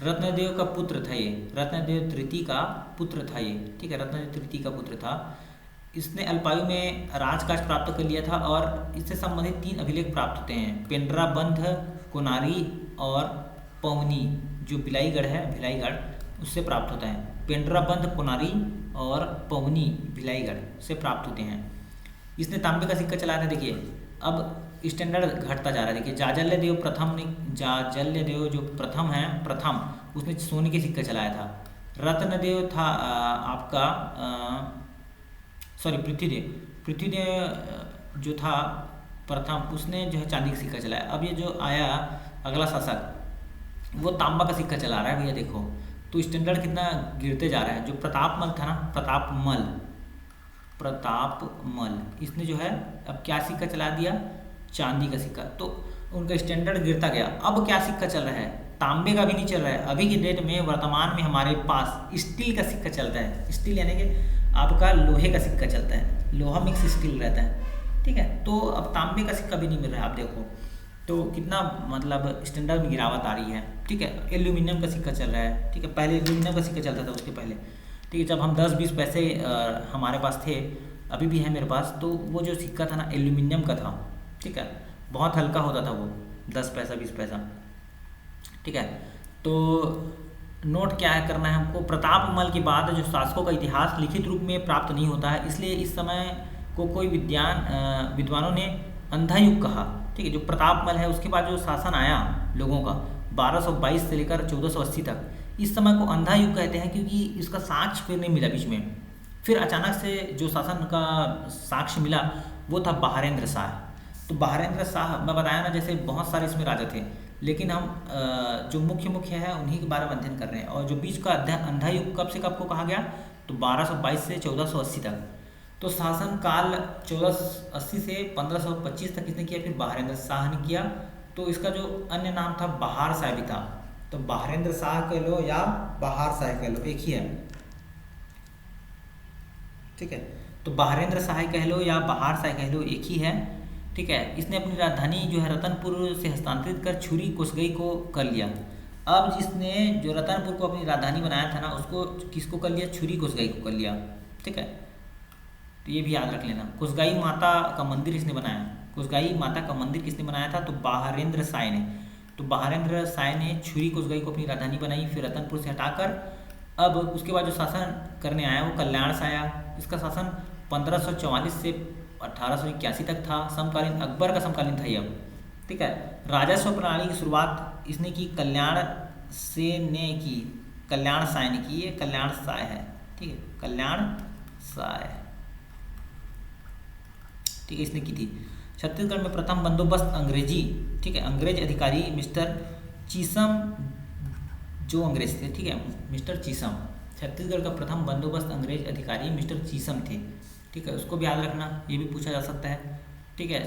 रत्नदेव का पुत्र था ये, रत्नदेव तृतीय का पुत्र था ये। ठीक है, रत्नदेव तृतीय का पुत्र था। इसने अल्पायु में राजकाज प्राप्त कर लिया था और इससे संबंधित 3 अभिलेख प्राप्त होते हैं। पेंड्राबंध, कोनारी और पवनी, जो भिलाईगढ़ है, भिलाईगढ़ उससे प्राप्त होता है। पेंड्राबंध, कोनारी और पवनी भिलाईगढ़ से प्राप्त होते हैं। इसने तांबे का सिक्का चलाया था। देखिए अब स्टैंडर्ड घटता जा रहा है। देखिए जाजल्यदेव प्रथम ने, जाजल्यदेव जो प्रथम है, प्रथम उसने सोने के सिक्का चलाया था। रत्नदेव था आपका सॉरी पृथ्वीदेव जो था प्रथम, उसने जो है चांदी का सिक्का चलाया। अब ये जो आया अगला शासक वो तांबा का सिक्का चला रहा है भैया। देखो तो स्टैंडर्ड कितना गिरते जा रहा है। जो प्रतापमल था ना, प्रतापमल इसने जो है अब क्या सिक्का चला दिया, चांदी का सिक्का। तो उनका स्टैंडर्ड गिरता गया। अब क्या सिक्का चल रहा है, तांबे का भी नहीं चल रहा है। अभी की डेट में वर्तमान में हमारे पास स्टील का सिक्का चलता है। स्टील यानी कि आपका लोहे का सिक्का चलता है, लोहा मिक्स स्टील रहता है। ठीक है, तो अब तांबे का सिक्का भी नहीं मिल रहा है। आप देखो तो कितना मतलब स्टैंडर्ड में गिरावट आ रही है। ठीक है, एल्यूमिनियम का सिक्का चल रहा है। ठीक है, पहले एल्यूमिनियम का सिक्का चलता था उसके पहले। ठीक है, जब हम 10-20 पैसे हमारे पास थे, अभी भी है मेरे पास, तो वो जो सिक्का था ना एल्यूमिनियम का था। ठीक है, बहुत हल्का होता था वो, 10 पैसा 20 पैसा। ठीक है, तो नोट क्या है करना है हमको, प्रतापमल के बाद जो शासकों का इतिहास लिखित रूप में प्राप्त नहीं होता है, इसलिए इस समय को कोई विद्वानों ने अंधा युग कहा। ठीक है, जो प्रतापमल है उसके बाद जो शासन आया लोगों का 1222 से लेकर 1480 तक, इस समय को अंधा युग कहते हैं क्योंकि इसका साक्ष्य फिर नहीं मिला बीच में। फिर अचानक से जो शासन का साक्ष्य मिला वो था बहारेंद्र शाह। तो बहारेंद्र शाह मैं बताया ना, जैसे बहुत सारे इसमें राजा थे, लेकिन हम जो मुख्य है उन्हीं के बारे में अध्ययन कर रहे हैं। और जो बीच का अंधा युग कब से कब को कहा गया, तो 1222 से 1480 तक। तो शासन काल 1480 से 1525 तक किसने किया, फिर बहारेंद्र शाह ने किया। तो इसका जो अन्य नाम था बहार शाह भी था। तो बहारेंद्र शाह कह लो या बहार शाह कह लो, एक ही है। ठीक है, तो बहारेंद्र शाह कह लो या बहार शाह कह लो, एक ही है। ठीक है, इसने अपनी राजधानी जो है रतनपुर से हस्तांतरित कर छुरी कोसगई को कर लिया। अब जिसने जो रतनपुर को अपनी राजधानी बनाया था ना, उसको किसको कर लिया, छुरी कोसगई को कर लिया। ठीक है, तो ये भी याद रख लेना। कोसगाई माता का मंदिर इसने बनाया। कोसगाई माता का मंदिर किसने बनाया था, तो बहारेंद्र शाह ने। तो बहारेंद्र शाह ने छुरी कोसगाई को अपनी राजधानी बनाई, फिर रतनपुर से हटाकर अब उसके बाद जो शासन करने आया वो कल्याण से आया। इसका शासन 1544 से 1881 तक था। समकालीन अकबर का समकालीन था ये अब। ठीक है, राजस्व प्रणाली की शुरुआत इसने की कल्याण से ने की, कल्याण शाह ने की। ये कल्याण शाह है। ठीक है, कल्याण शाह, ठीक है, इसने की थी। छत्तीसगढ़ में प्रथम बंदोबस्त अंग्रेजी, ठीक है, अंग्रेज अधिकारी मिस्टर चीसम जो अंग्रेज थे। ठीक है, मिस्टर चीसम, छत्तीसगढ़ का प्रथम बंदोबस्त अंग्रेज अधिकारी मिस्टर चीसम थे। ठीक है, उसको भी याद रखना, ये भी पूछा जा सकता है। ठीक है,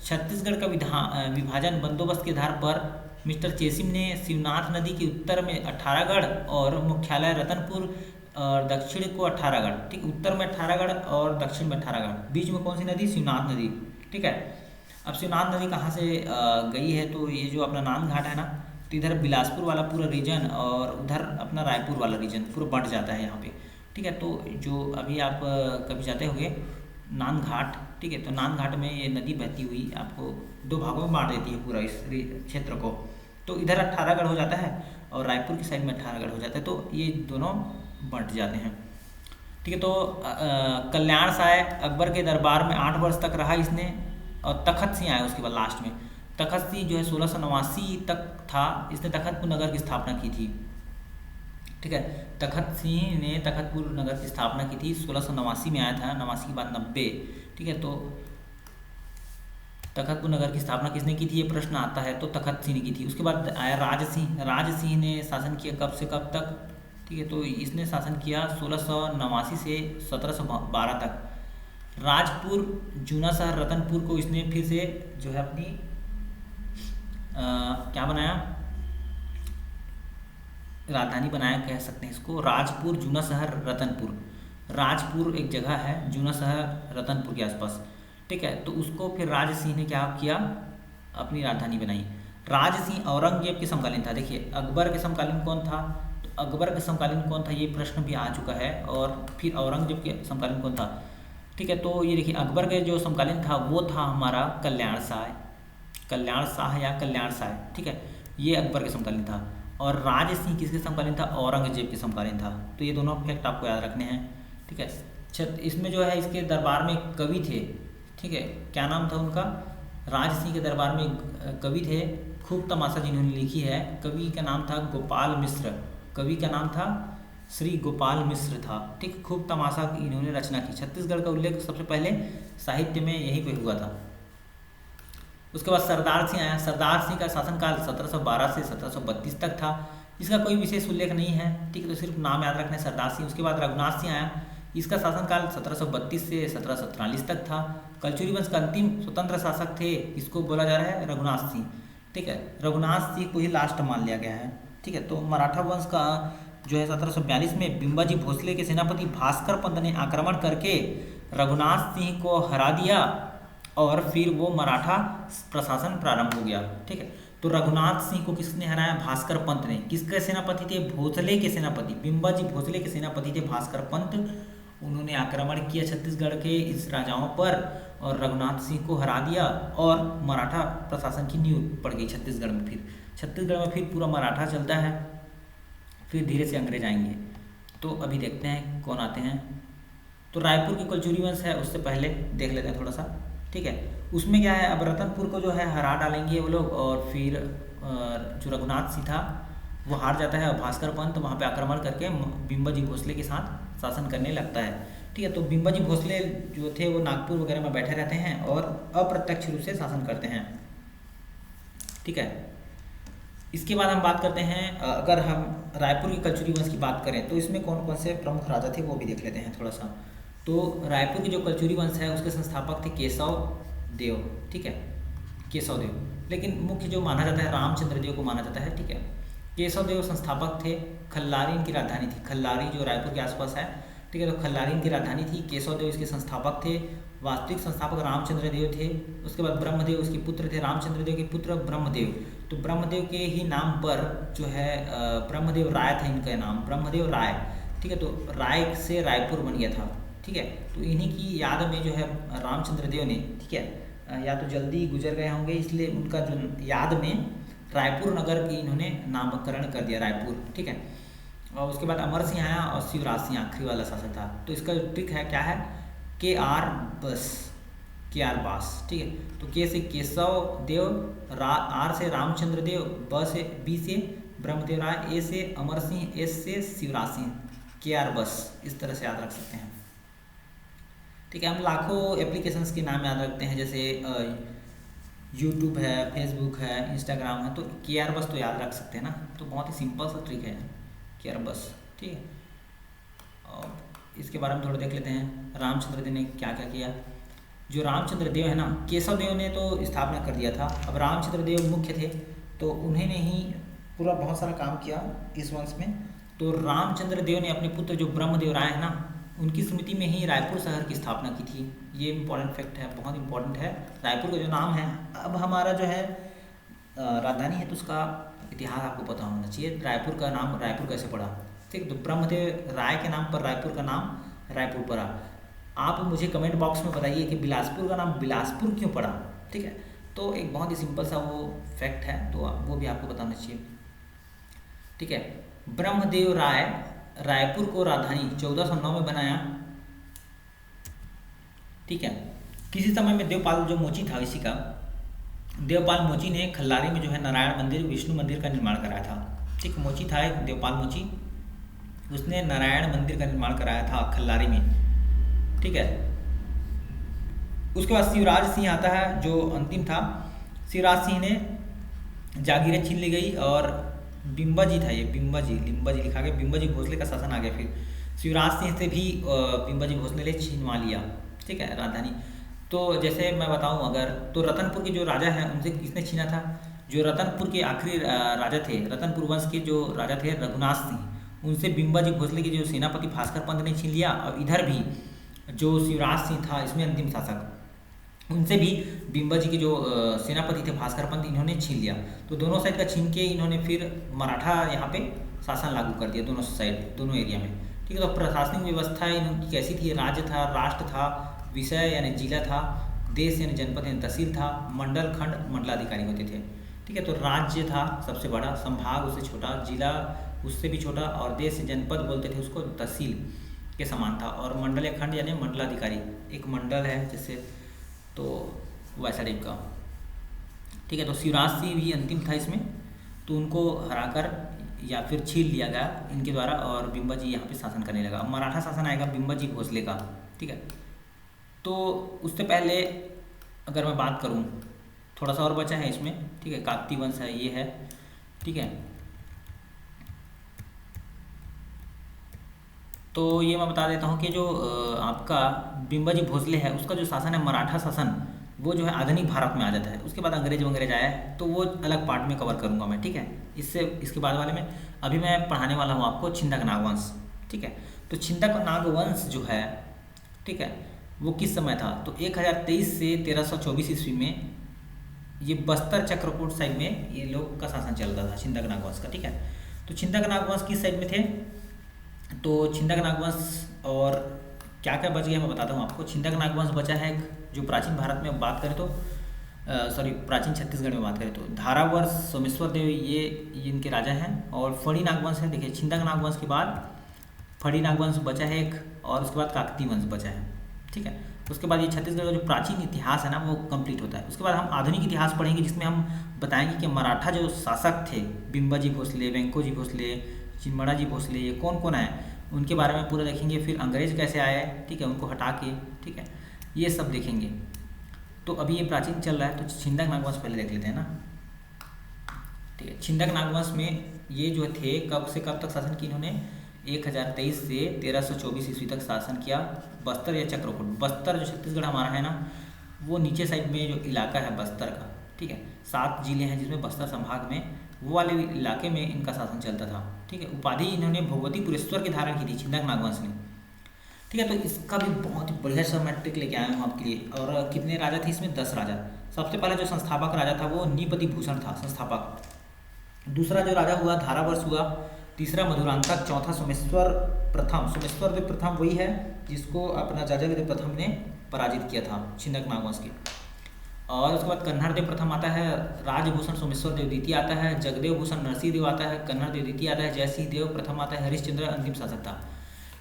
छत्तीसगढ़ का विभाजन बंदोबस्त के आधार पर मिस्टर चेसिम ने शिवनाथ नदी के उत्तर में 18गढ़ और मुख्यालय रतनपुर और दक्षिण को 18गढ़। ठीक, उत्तर में 18गढ़ और दक्षिण में 18गढ़। बीच में कौन सी नदी, शिवनाथ नदी। ठीक है, अब शिवनाथ नदी कहाँ से गई है, तो ये जो अपना नांद घाट है ना, तो इधर बिलासपुर वाला पूरा रीजन और उधर अपना रायपुर वाला रीजन पूरा बंट जाता है यहाँ पे। ठीक है, तो जो अभी आप कभी जाते होंगे नांद घाट, ठीक है, तो नांद घाट में ये नदी बहती हुई आपको 2 भागों में बांट देती है पूरा इस क्षेत्र को। तो इधर 18गढ़ हो जाता है और रायपुर की साइड में 18गढ़ हो जाता है, तो ये दोनों बंट जाते हैं। ठीक है, तो कल्याण शाह अकबर के दरबार में 8 वर्ष तक रहा इसने, और तखत सिंह आया उसके बाद लास्ट में। तखत सिंह जो है 1689 तक था। इसने तखतपुर नगर की स्थापना की थी। ठीक है। तखत सिंह ने तखतपुर नगर की स्थापना की थी, 1689 में आया था, 89 के बाद 90, ठीक है। तो तखतपुर नगर की स्थापना किसने की थी, ये प्रश्न आता है, तो तखत सिंह ने की थी। उसके बाद आया राज सिंह। राज सिंह ने शासन किया कब से कब तक, ठीक है। तो इसने शासन किया 1689 से 1712 तक। राजपुर जूना शहर रतनपुर को इसने फिर से जो है अपनी क्या बनाया, राजधानी बनाया कह सकते हैं इसको। राजपुर जूना शहर रतनपुर, राजपुर एक जगह है जूना शहर रतनपुर के आसपास, ठीक है। तो उसको फिर राज सिंह ने क्या किया, अपनी राजधानी बनाई। राज सिंह औरंगजेब के समकालीन था। देखिए अकबर के समकालीन कौन था, तो अकबर के समकालीन कौन था ये प्रश्न भी आ चुका है, और फिर औरंगजेब के समकालीन कौन था, ठीक है। तो ये देखिए अकबर के जो समकालीन था वो था हमारा कल्याण शाह, कल्याण शाह या कल्याण शाह, ठीक है, ये अकबर के समकालीन था। और राज सिंह किसके समकालीन था, औरंगजेब के समकालीन था। तो ये दोनों फैक्ट आपको याद रखने हैं, ठीक है। इसमें जो है इसके दरबार में कवि थे, ठीक है, क्या नाम था उनका, राज सिंह के दरबार में कवि थे, खूब तमाशा जिन्होंने लिखी है, कवि का नाम था गोपाल मिश्र, कवि का नाम था श्री गोपाल मिश्र था, ठीक। खूब तमाशा इन्होंने रचना की। छत्तीसगढ़ का उल्लेख सबसे पहले साहित्य में यहीं पे हुआ था। उसके बाद सरदार सिंह आया। सरदार सिंह का शासनकाल 1712 से 1732 तक था। इसका कोई विशेष उल्लेख नहीं है, ठीक है, तो सिर्फ नाम याद रखना है सरदार सिंह। उसके बाद रघुनाथ सिंह आया। इसका शासनकाल 1732 से 1743 तक था। कलचुरी वंश का अंतिम स्वतंत्र शासक थे, इसको बोला जा रहा है रघुनाथ सिंह, ठीक है। रघुनाथ सिंह को ही लास्ट मान लिया गया है, ठीक है। तो मराठा वंश का जो है 1742 में बिम्बाजी भोसले के सेनापति भास्कर पंत ने आक्रमण करके रघुनाथ सिंह को हरा दिया, और फिर वो मराठा प्रशासन प्रारंभ हो गया, ठीक है। तो रघुनाथ सिंह को किसने हराया, भास्कर पंत ने। किसके सेनापति थे, भोसले के सेनापति, बिम्बाजी भोसले के सेनापति थे भास्कर पंत। उन्होंने आक्रमण किया छत्तीसगढ़ के इस राजाओं पर, और रघुनाथ सिंह को हरा दिया, और मराठा प्रशासन की नींव पड़ गई छत्तीसगढ़ में। फिर छत्तीसगढ़ में फिर पूरा मराठा चलता है, फिर धीरे से अंग्रेज आएंगे। तो अभी देखते हैं कौन आते हैं। तो रायपुर की कलचुरी वंश है, उससे पहले देख लेते हैं थोड़ा सा, ठीक है। उसमें क्या है, अब रतनपुर को जो है हरा डालेंगे वो लोग, और फिर जो रघुनाथ सिंह था वो हार जाता है, और भास्कर पंत वहाँ पे आक्रमण करके बिम्बाजी भोसले के साथ शासन करने लगता है, ठीक है। तो बिम्बाजी भोसले जो थे वो नागपुर वगैरह में बैठे रहते हैं और अप्रत्यक्ष रूप से शासन करते हैं, ठीक है। इसके बाद हम बात करते हैं, अगर हम रायपुर की कलचुरी वंश की बात करें तो इसमें कौन कौन से प्रमुख राजा थे वो भी देख लेते हैं थोड़ा सा। तो रायपुर की जो कलचुरी वंश है उसके संस्थापक थे केशव देव, ठीक है, केशव देव। लेकिन मुख्य जो माना जाता है रामचंद्र देव को माना जाता है, ठीक है। केशव देव संस्थापक थे। खल्लारी इनकी राजधानी थी, खल्लारी जो रायपुर के आसपास है, ठीक है। तो खल्लारी इनकी राजधानी थी। केशव देव इसके संस्थापक थे। वास्तविक संस्थापक रामचंद्र देव थे। उसके बाद ब्रह्मदेव उसके पुत्र थे, रामचंद्र देव के पुत्र ब्रह्मदेव। तो ब्रह्मदेव के ही नाम पर जो है ब्रह्मदेव राय था इनका नाम, ब्रह्मदेव राय, ठीक है। तो राय से रायपुर बन गया था, ठीक है। तो इन्हीं की याद में जो है रामचंद्र देव ने, ठीक है, या तो जल्दी गुजर गए होंगे इसलिए उनका जो याद में रायपुर नगर की इन्होंने नामकरण कर दिया, रायपुर, ठीक है। और उसके बाद अमर सिंह आया और शिवराज सिंह आखिरी वाला शासक था। तो इसका ट्रिक है क्या है, KR बस, KR बास, ठीक है। तो के से केशव देव, R से रामचंद्र देव, B से ब्रह्मदेव राय, A से अमर सिंह, S से शिवराज सिंह, KR बस, इस तरह से याद रख सकते हैं, ठीक है। हम लाखों एप्लीकेशंस के नाम याद रखते हैं, जैसे यूट्यूब है, फेसबुक है, इंस्टाग्राम है, तो KR बस तो याद रख सकते हैं ना। तो बहुत ही सिंपल सा ट्रिक है KR बस, ठीक है। और इसके बारे में थोड़ा देख लेते हैं रामचंद्र देव ने क्या क्या किया। जो रामचंद्र देव है ना, केशव देव ने तो स्थापना कर दिया था, अब रामचंद्र देव मुख्य थे, तो उन्होंने ही पूरा बहुत सारा काम किया इस वंश में। तो रामचंद्र देव ने अपने पुत्र जो ब्रह्मदेव राय है ना, उनकी स्मृति में ही रायपुर शहर की स्थापना की थी। ये इंपॉर्टेंट फैक्ट है, बहुत इंपॉर्टेंट है। रायपुर का जो नाम है, अब हमारा जो है राजधानी है तो उसका इतिहास आपको पता होना चाहिए। रायपुर का नाम रायपुर कैसे पड़ा, ठीक। तो ब्रह्मदेव राय के नाम पर रायपुर का नाम रायपुर पड़ा। आप मुझे कमेंट बॉक्स में बताइए कि बिलासपुर का नाम बिलासपुर क्यों पड़ा, ठीक है। तो एक बहुत ही सिंपल सा वो फैक्ट है, तो वो भी आपको बताना चाहिए, ठीक है। ब्रह्मदेव राय रायपुर को राजधानी 1409 में बनाया, ठीक है। किसी समय में देवपाल जो मोची था, इसी का देवपाल मोची ने खल्लारी में जो है नारायण मंदिर, विष्णु मंदिर का निर्माण कराया था, ठीक। मोची था एक देवपाल मोची, उसने नारायण मंदिर का निर्माण कराया था खल्लारी में, ठीक है। उसके बाद शिवराज सिंह आता है जो अंतिम था। शिवराज सिंह ने जागीरें छीन ली गई और बिम्बाजी था, ये बिम्बाजी लिम्बाजी लिखा गया, बिम्बाजी भोसले का शासन आ गया। फिर शिवराज सिंह से भी बिम्बाजी भोसले ने छीनवा लिया, ठीक है, राजधानी। तो जैसे मैं बताऊं अगर, तो रतनपुर के जो राजा हैं उनसे किसने छीना था? जो रतनपुर के आखिरी राजा थे, रतनपुर वंश के जो राजा थे रघुनाथ सिंह, उनसे बिम्बाजी भोसले के जो सेनापति भास्कर पंत ने छीन लिया। और इधर भी जो शिवराज सिंह था इसमें अंतिम शासक, उनसे भी बिम्बाजी के जो सेनापति थे भास्कर पंत, इन्होंने छीन लिया। तो दोनों साइड का छीन के इन्होंने फिर मराठा यहाँ पे शासन लागू कर दिया दोनों साइड, दोनों एरिया में, ठीक है। तो प्रशासनिक व्यवस्था इनकी कैसी थी? राज्य था, राष्ट्र था, विषय यानी जिला था, देश यानी जनपद यानी तहसील था, मंडल खंड मंडलाधिकारी होते थे, ठीक है। तो राज्य था सबसे बड़ा, संभाग उससे छोटा, जिला उससे भी छोटा, और देश जनपद बोलते थे उसको, तहसील के समान था, और मंडल या खंड यानी मंडलाधिकारी, एक मंडल है जैसे, तो वैसा टाइप का, ठीक है। तो शिवराज सिंह भी अंतिम था इसमें, तो उनको हराकर या फिर छीन लिया गया इनके द्वारा, और बिम्बाजी यहाँ पे शासन करने लगा। मराठा शासन आएगा बिम्बाजी भोसले का, ठीक है। तो उससे पहले अगर मैं बात करूँ, थोड़ा सा और बचा है इसमें, ठीक है, काकतीय वंश है, ये है, ठीक है। तो ये मैं बता देता हूँ कि जो आपका बिम्बाजी भोसले है उसका जो शासन है मराठा शासन, वो जो है आधुनिक भारत में आ जाता है। उसके बाद अंग्रेज वंग्रेज आया है, तो वो अलग पार्ट में कवर करूँगा मैं, ठीक है। इसके बाद वाले में अभी मैं पढ़ाने वाला हूँ आपको छिंदक नागवंश, ठीक है। तो छिंदक नागवंश जो है, ठीक है, वो किस समय था? तो 1023 से 1324 ईस्वी में ये बस्तर चक्रकोट साइड में ये लोग का शासन चलता था, छिंदक नागवंश का, ठीक है। तो छिंदक नागवंश किस साइड में थे? तो छिंदक नागवंश और क्या क्या बच गया मैं बताता हूँ आपको। छिंदक नागवंश बचा है जो प्राचीन भारत में बात करें तो प्राचीन छत्तीसगढ़ में बात करें तो धारावर्ष, सोमेश्वर देव, ये इनके राजा हैं। और फड़ी नागवंश है, देखिए छिंदक नागवंश के बाद फड़ी नागवंश बचा है एक, और उसके बाद काकतीय वंश बचा है, ठीक है। उसके बाद ये छत्तीसगढ़ का जो प्राचीन इतिहास है ना वो कंप्लीट होता है। उसके बाद हम आधुनिक इतिहास पढ़ेंगे जिसमें हम बताएंगे कि मराठा जो शासक थे, बिम्बाजी भोसले, वेंकोजी भोसले, चिन्मड़ाजी भोसले, ये कौन कौन आए उनके बारे में पूरा देखेंगे। फिर अंग्रेज कैसे आए, ठीक है, उनको हटा के, ठीक है, ये सब देखेंगे। तो अभी ये प्राचीन चल रहा है, तो छिंदक नागवंश पहले देख लेते हैं ना, ठीक है। छिंदक नागवंश में ये जो थे कब से कब तक शासन किया इन्होंने? 1023 से 1324 ईस्वी तक शासन किया। बस्तर या चक्रकोट, बस्तर जो छत्तीसगढ़ हमारा है ना, वो नीचे साइड में जो इलाका है बस्तर का, ठीक है, 7 जिले हैं जिसमें बस्तर संभाग में, वो वाले इलाके में इनका शासन चलता था, ठीक है। उपाधि इन्होंने भगवतीपुरेश्वर की धारण की थी छिंदक नागवंश ने, ठीक है। तो इसका भी बहुत ही बढ़िया सा मैं ट्रिक लेके आया हूँ आपके लिए। और कितने राजा थे इसमें? 10 राजा। सबसे पहले जो संस्थापक राजा था वो नीपति भूषण था, संस्थापक। दूसरा जो राजा हुआ धारावर्ष हुआ, तीसरा मधुरांतक, चौथा सोमेश्वर प्रथम। सोमेश्वर देव प्रथम वही है जिसको अपना जाजादेव प्रथम ने पराजित किया था छिंदक नागवंश के। और उसके बाद कन्हड़ देव प्रथम आता है, राजभूषण सोमेश्वर देव द्वितीय आता है, जगदेव भूषण नरसिंह देव आता है, कन्हड़ देव द्वितीय आता है, जयसिंह देव प्रथम आता है, हरिश्चंद्र अंतिम शासक था,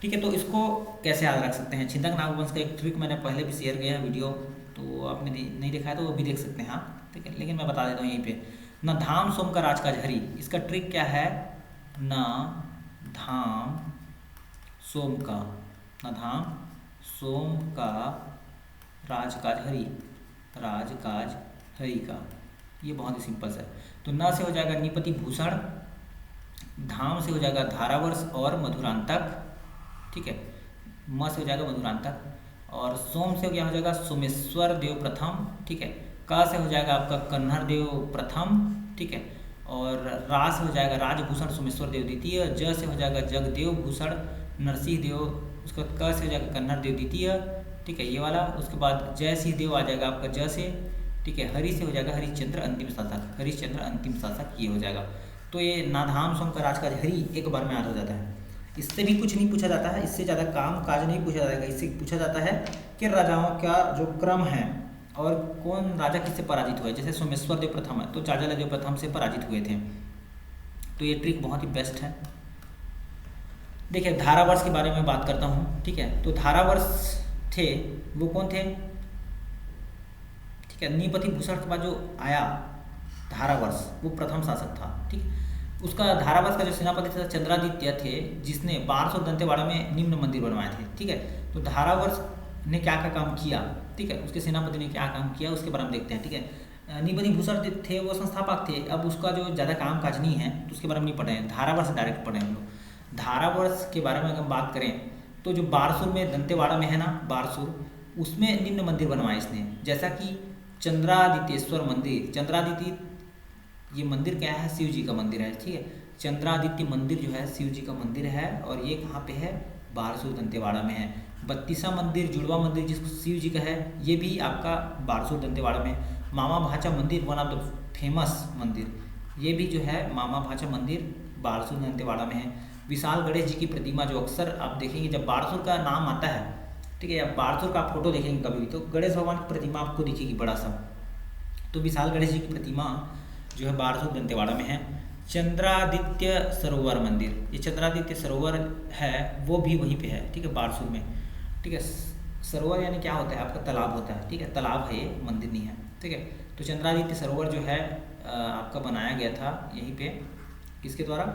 ठीक है। तो इसको कैसे याद रख सकते हैं? छिंदक नागवंश का एक ट्रिक मैंने पहले भी शेयर किया है वीडियो, तो आपने नहीं देखा है तो वो भी देख सकते हैं, हाँ, ठीक है। लेकिन मैं बता देता हूँ यहीं पे, न धाम सोम का राज काज हरी, इसका ट्रिक क्या है? न धाम सोम का, न धाम सोम का राजकाज हरी, राजकाज हरी का, ये बहुत ही सिंपल सा है। तो न से हो जाएगा नीपति भूषण, धाम से हो जाएगा धारावर्ष और मधुरांतक, ठीक है, म से हो जाएगा मधुरांतक, और सोम से क्या हो जाएगा? सोमेश्वर देव प्रथम, ठीक है। का से हो जाएगा आपका कन्हड़ देव प्रथम, ठीक है। और रा से हो जाएगा राजभूषण सोमेश्वर देव द्वितीय, ज से हो जाएगा जगदेव भूषण नरसिंह देव, उसका क से हो जाएगा कन्हड़ देव द्वितीय, ठीक है, ये वाला। उसके बाद जय सिंह देव आ जाएगा आपका ज से, ठीक है। हरि से हो जाएगा हरिश्चंद्र अंतिम शासक, हरिश्चंद्र अंतिम शासक ये हो जाएगा। तो ये नाधाम सोम का राजकाज हरि एक बार में याद हो जाता है। इससे भी कुछ नहीं पूछा जाता है, इससे ज़्यादा काम काज नहीं पूछा जाएगा। इससे पूछा जाता है कि राजाओं का जो क्रम है और कौन राजा किससे पराजित हुए। जैसे सोमेश्वर देव प्रथम है तो जाजाला देव प्रथम से पराजित हुए थे। तो ये ट्रिक बहुत ही बेस्ट है। देखिए धारावर्ष के बारे में बात करता हूँ, ठीक है। तो धारावर्ष थे वो कौन थे, ठीक है। नीपति भूषण के बाद जो आया धारावर्ष वो प्रथम शासक था, ठीक है। उसका धारावंश का जो सेनापति था चंद्रादित्य थे, जिसने 1200 दंतेवाड़ा में निम्न मंदिर बनवाए थे। ठीक है, तो धारावर्ष ने क्या क्या काम किया, ठीक है, उसके सेनापति ने क्या काम किया उसके बारे में देखते हैं। ठीक है, निबंधी भूषण थे वो संस्थापक थे। अब उसका जो ज़्यादा काम काज नहीं है तो उसके बारे में नहीं पढ़े हैं, धारावर्ष डायरेक्ट पढ़े हम लोग। धारावर्ष के बारे में अगर हम बात करें तो जो बारसूर में दंतेवाड़ा में है ना बारसूर, उसमें निम्न मंदिर बनवाए इसने, जैसा कि चंद्रादित्येश्वर मंदिर। चंद्रादित्य ये मंदिर क्या है, शिव जी का मंदिर है। ठीक है, चंद्रादित्य मंदिर जो है शिव जी का मंदिर है और ये कहाँ पे है, बारसूर दंतेवाड़ा में है। 32वां मंदिर जुड़वा मंदिर जिसको शिव जी का है, ये भी आपका बारसूर दंतेवाड़ा में है। मामा भाचा मंदिर वन ऑफ द फेमस मंदिर, ये भी जो है मामा भाचा मंदिर बारसूर दंतेवाड़ा में है। विशाल गणेश जी की प्रतिमा जो अक्सर आप देखेंगे जब बारसूर का नाम आता है, ठीक है, या बारसूर का आप फोटो देखेंगे कभी भी तो गणेश भगवान की प्रतिमा आपको दिखेगी बड़ा सा। तो विशाल गणेश जी की प्रतिमा जो है बारसूर दंतेवाड़ा में है। चंद्रादित्य सरोवर मंदिर, ये चंद्रादित्य सरोवर है वो भी वहीं पे है। ठीक है, बारसूर में। ठीक है, सरोवर यानी क्या होता है, आपका तालाब होता है। ठीक है, तालाब है ये, मंदिर नहीं है। ठीक है, तो चंद्रादित्य सरोवर जो है आपका बनाया गया था यहीं पे, किसके द्वारा,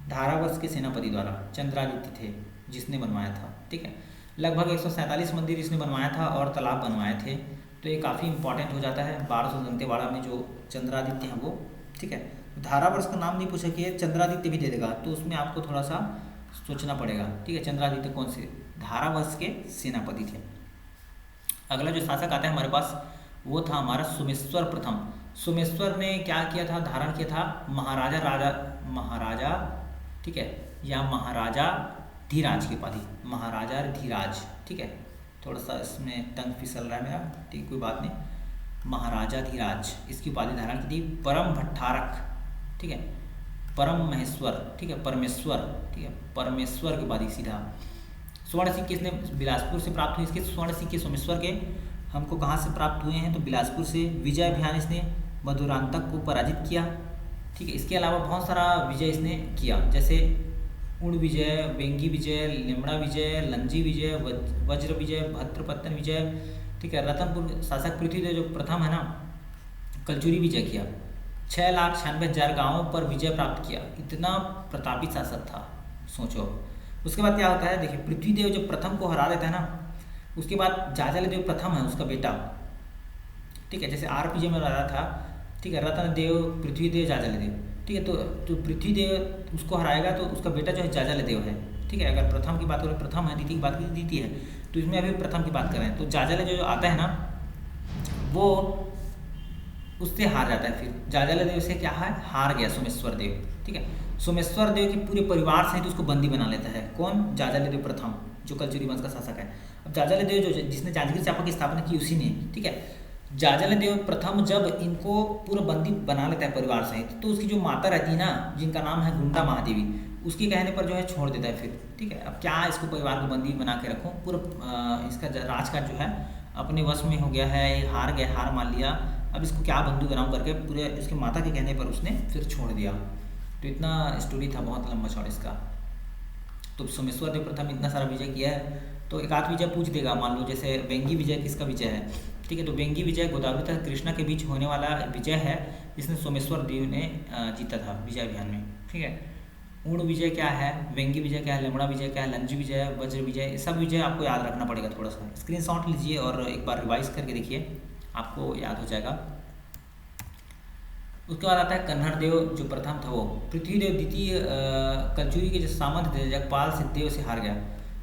धारावर्ष के सेनापति द्वारा। चंद्रादित्य थे जिसने बनवाया था। ठीक है, लगभग 147 मंदिर इसने बनवाया था और तालाब बनवाए थे। तो ये काफ़ी इंपॉर्टेंट हो जाता है बारसूर दंतेवाड़ा में जो चंद्रादित्य हैं वो। ठीक है, धारावर्ष का नाम नहीं पूछा कि चंद्रादित्य भी दे देगा तो उसमें आपको थोड़ा सा सोचना पड़ेगा। ठीक है, चंद्रादित्य कौन से, धारावर्ष के सेनापति थे। अगला जो शासक आता है हमारे पास वो था हमारा सोमेश्वर प्रथम। सोमेश्वर ने क्या किया था, धारण किया था महाराजा, ठीक है, या महाराजा धीराज की उपाधि, महाराजा धीराज। ठीक है, थोड़ा सा इसमें टंग फिसल रहा है मेरा, ठीक है, कोई बात नहीं। महाराजा धीराज इसकी उपाधि धारण की थी। परम भट्टारक, ठीक है, परम महेश्वर, ठीक है, परमेश्वर, ठीक है, परमेश्वर की उपाधि सीधा। स्वर्ण सिक्के इसने बिलासपुर से प्राप्त हुए। इसके स्वर्ण सिक्के सोमेश्वर के हमको कहाँ से प्राप्त हुए हैं तो बिलासपुर से। विजय अभियान इसने मधुरांतक को पराजित किया। ठीक है, इसके अलावा बहुत सारा विजय इसने किया, जैसे उड़ विजय, वेंगी विजय, लिमड़ा विजय, लंजी विजय, वज्र विजय, भद्रपत्तन विजय। ठीक है, रतनपुर शासक पृथ्वीदेव जो प्रथम है ना, कलचुरी विजय किया। 6,96,000 गांवों पर विजय प्राप्त किया। इतना प्रतापी शासक था, सोचो। उसके बाद क्या होता है, देखिए, पृथ्वीदेव जो प्रथम को हरा देता है ना, उसके बाद जाजलदेव प्रथम है उसका बेटा। ठीक है, जैसे RPJ में रहा था। ठीक है, रत्नदेव, पृथ्वीदेव, जाजलदेव। ठीक है, तो पृथ्वीदेव उसको हराएगा तो उसका बेटा जो है जाजलदेव है। ठीक है, अगर प्रथम की बात करें प्रथम है, द्वितीय की बात करें द्वितीय है, तो इसमें अभी प्रथम की बात करें तो जाजलदेव जो आता है ना वो उससे हार जाता है। फिर जाजलदेव से क्या है, हार गया सोमेश्वर देव। ठीक है, सोमेश्वर देव के पूरे परिवार सहित उसको बंदी बना लेता है। कौन, जाजलदेव प्रथम जो कलचुरी वंश का शासक है। अब जाजलदेव जो जिसने जांजगीर चांपा की स्थापना की उसी ने। ठीक है, जाजलदेव प्रथम जब इनको पूरा बंदी बना लेता है परिवार सहित, तो उसकी जो माता रहती है ना, जिनका नाम है गुंडा महादेवी, उसके कहने पर जो है छोड़ देता है फिर। ठीक है, अब क्या इसको परिवार को बंदी बना के रखूँ, पूरा इसका राजकाज जो है अपने वश में हो गया है, ये हार गया, हार मान लिया, अब इसको क्या बंधु बनाऊँ करके पूरे उसके माता के कहने पर उसने फिर छोड़ दिया। तो इतना स्टोरी था, बहुत लंबा चौड़ा इसका। तो सोमेश्वर देव प्रथम इतना सारा विजय किया है, तो एक आध विजय पूछ देगा, मान लो जैसे वेंगी विजय किसका विजय है। ठीक है, तो वेंगी विजय गोदावरी तथा कृष्णा के बीच होने वाला विजय है, जिसने सोमेश्वर देव ने जीता था विजय अभियान में। ठीक है, उड़ विजय क्या है, वेंगी विजय क्या है, लिमड़ा विजय क्या है, लंजी विजय, वज्र विजय, ये सब विजय आपको याद रखना पड़ेगा। थोड़ा सा स्क्रीनशॉट लीजिए और एक बार रिवाइज करके देखिए, आपको याद हो जाएगा। उसके बाद आता है कन्हड़ देव जो प्रथम था वो। पृथ्वीदेव द्वितीय कलचुरी के जो सामंत थे जगपाल सिद्धदेव से हार गया।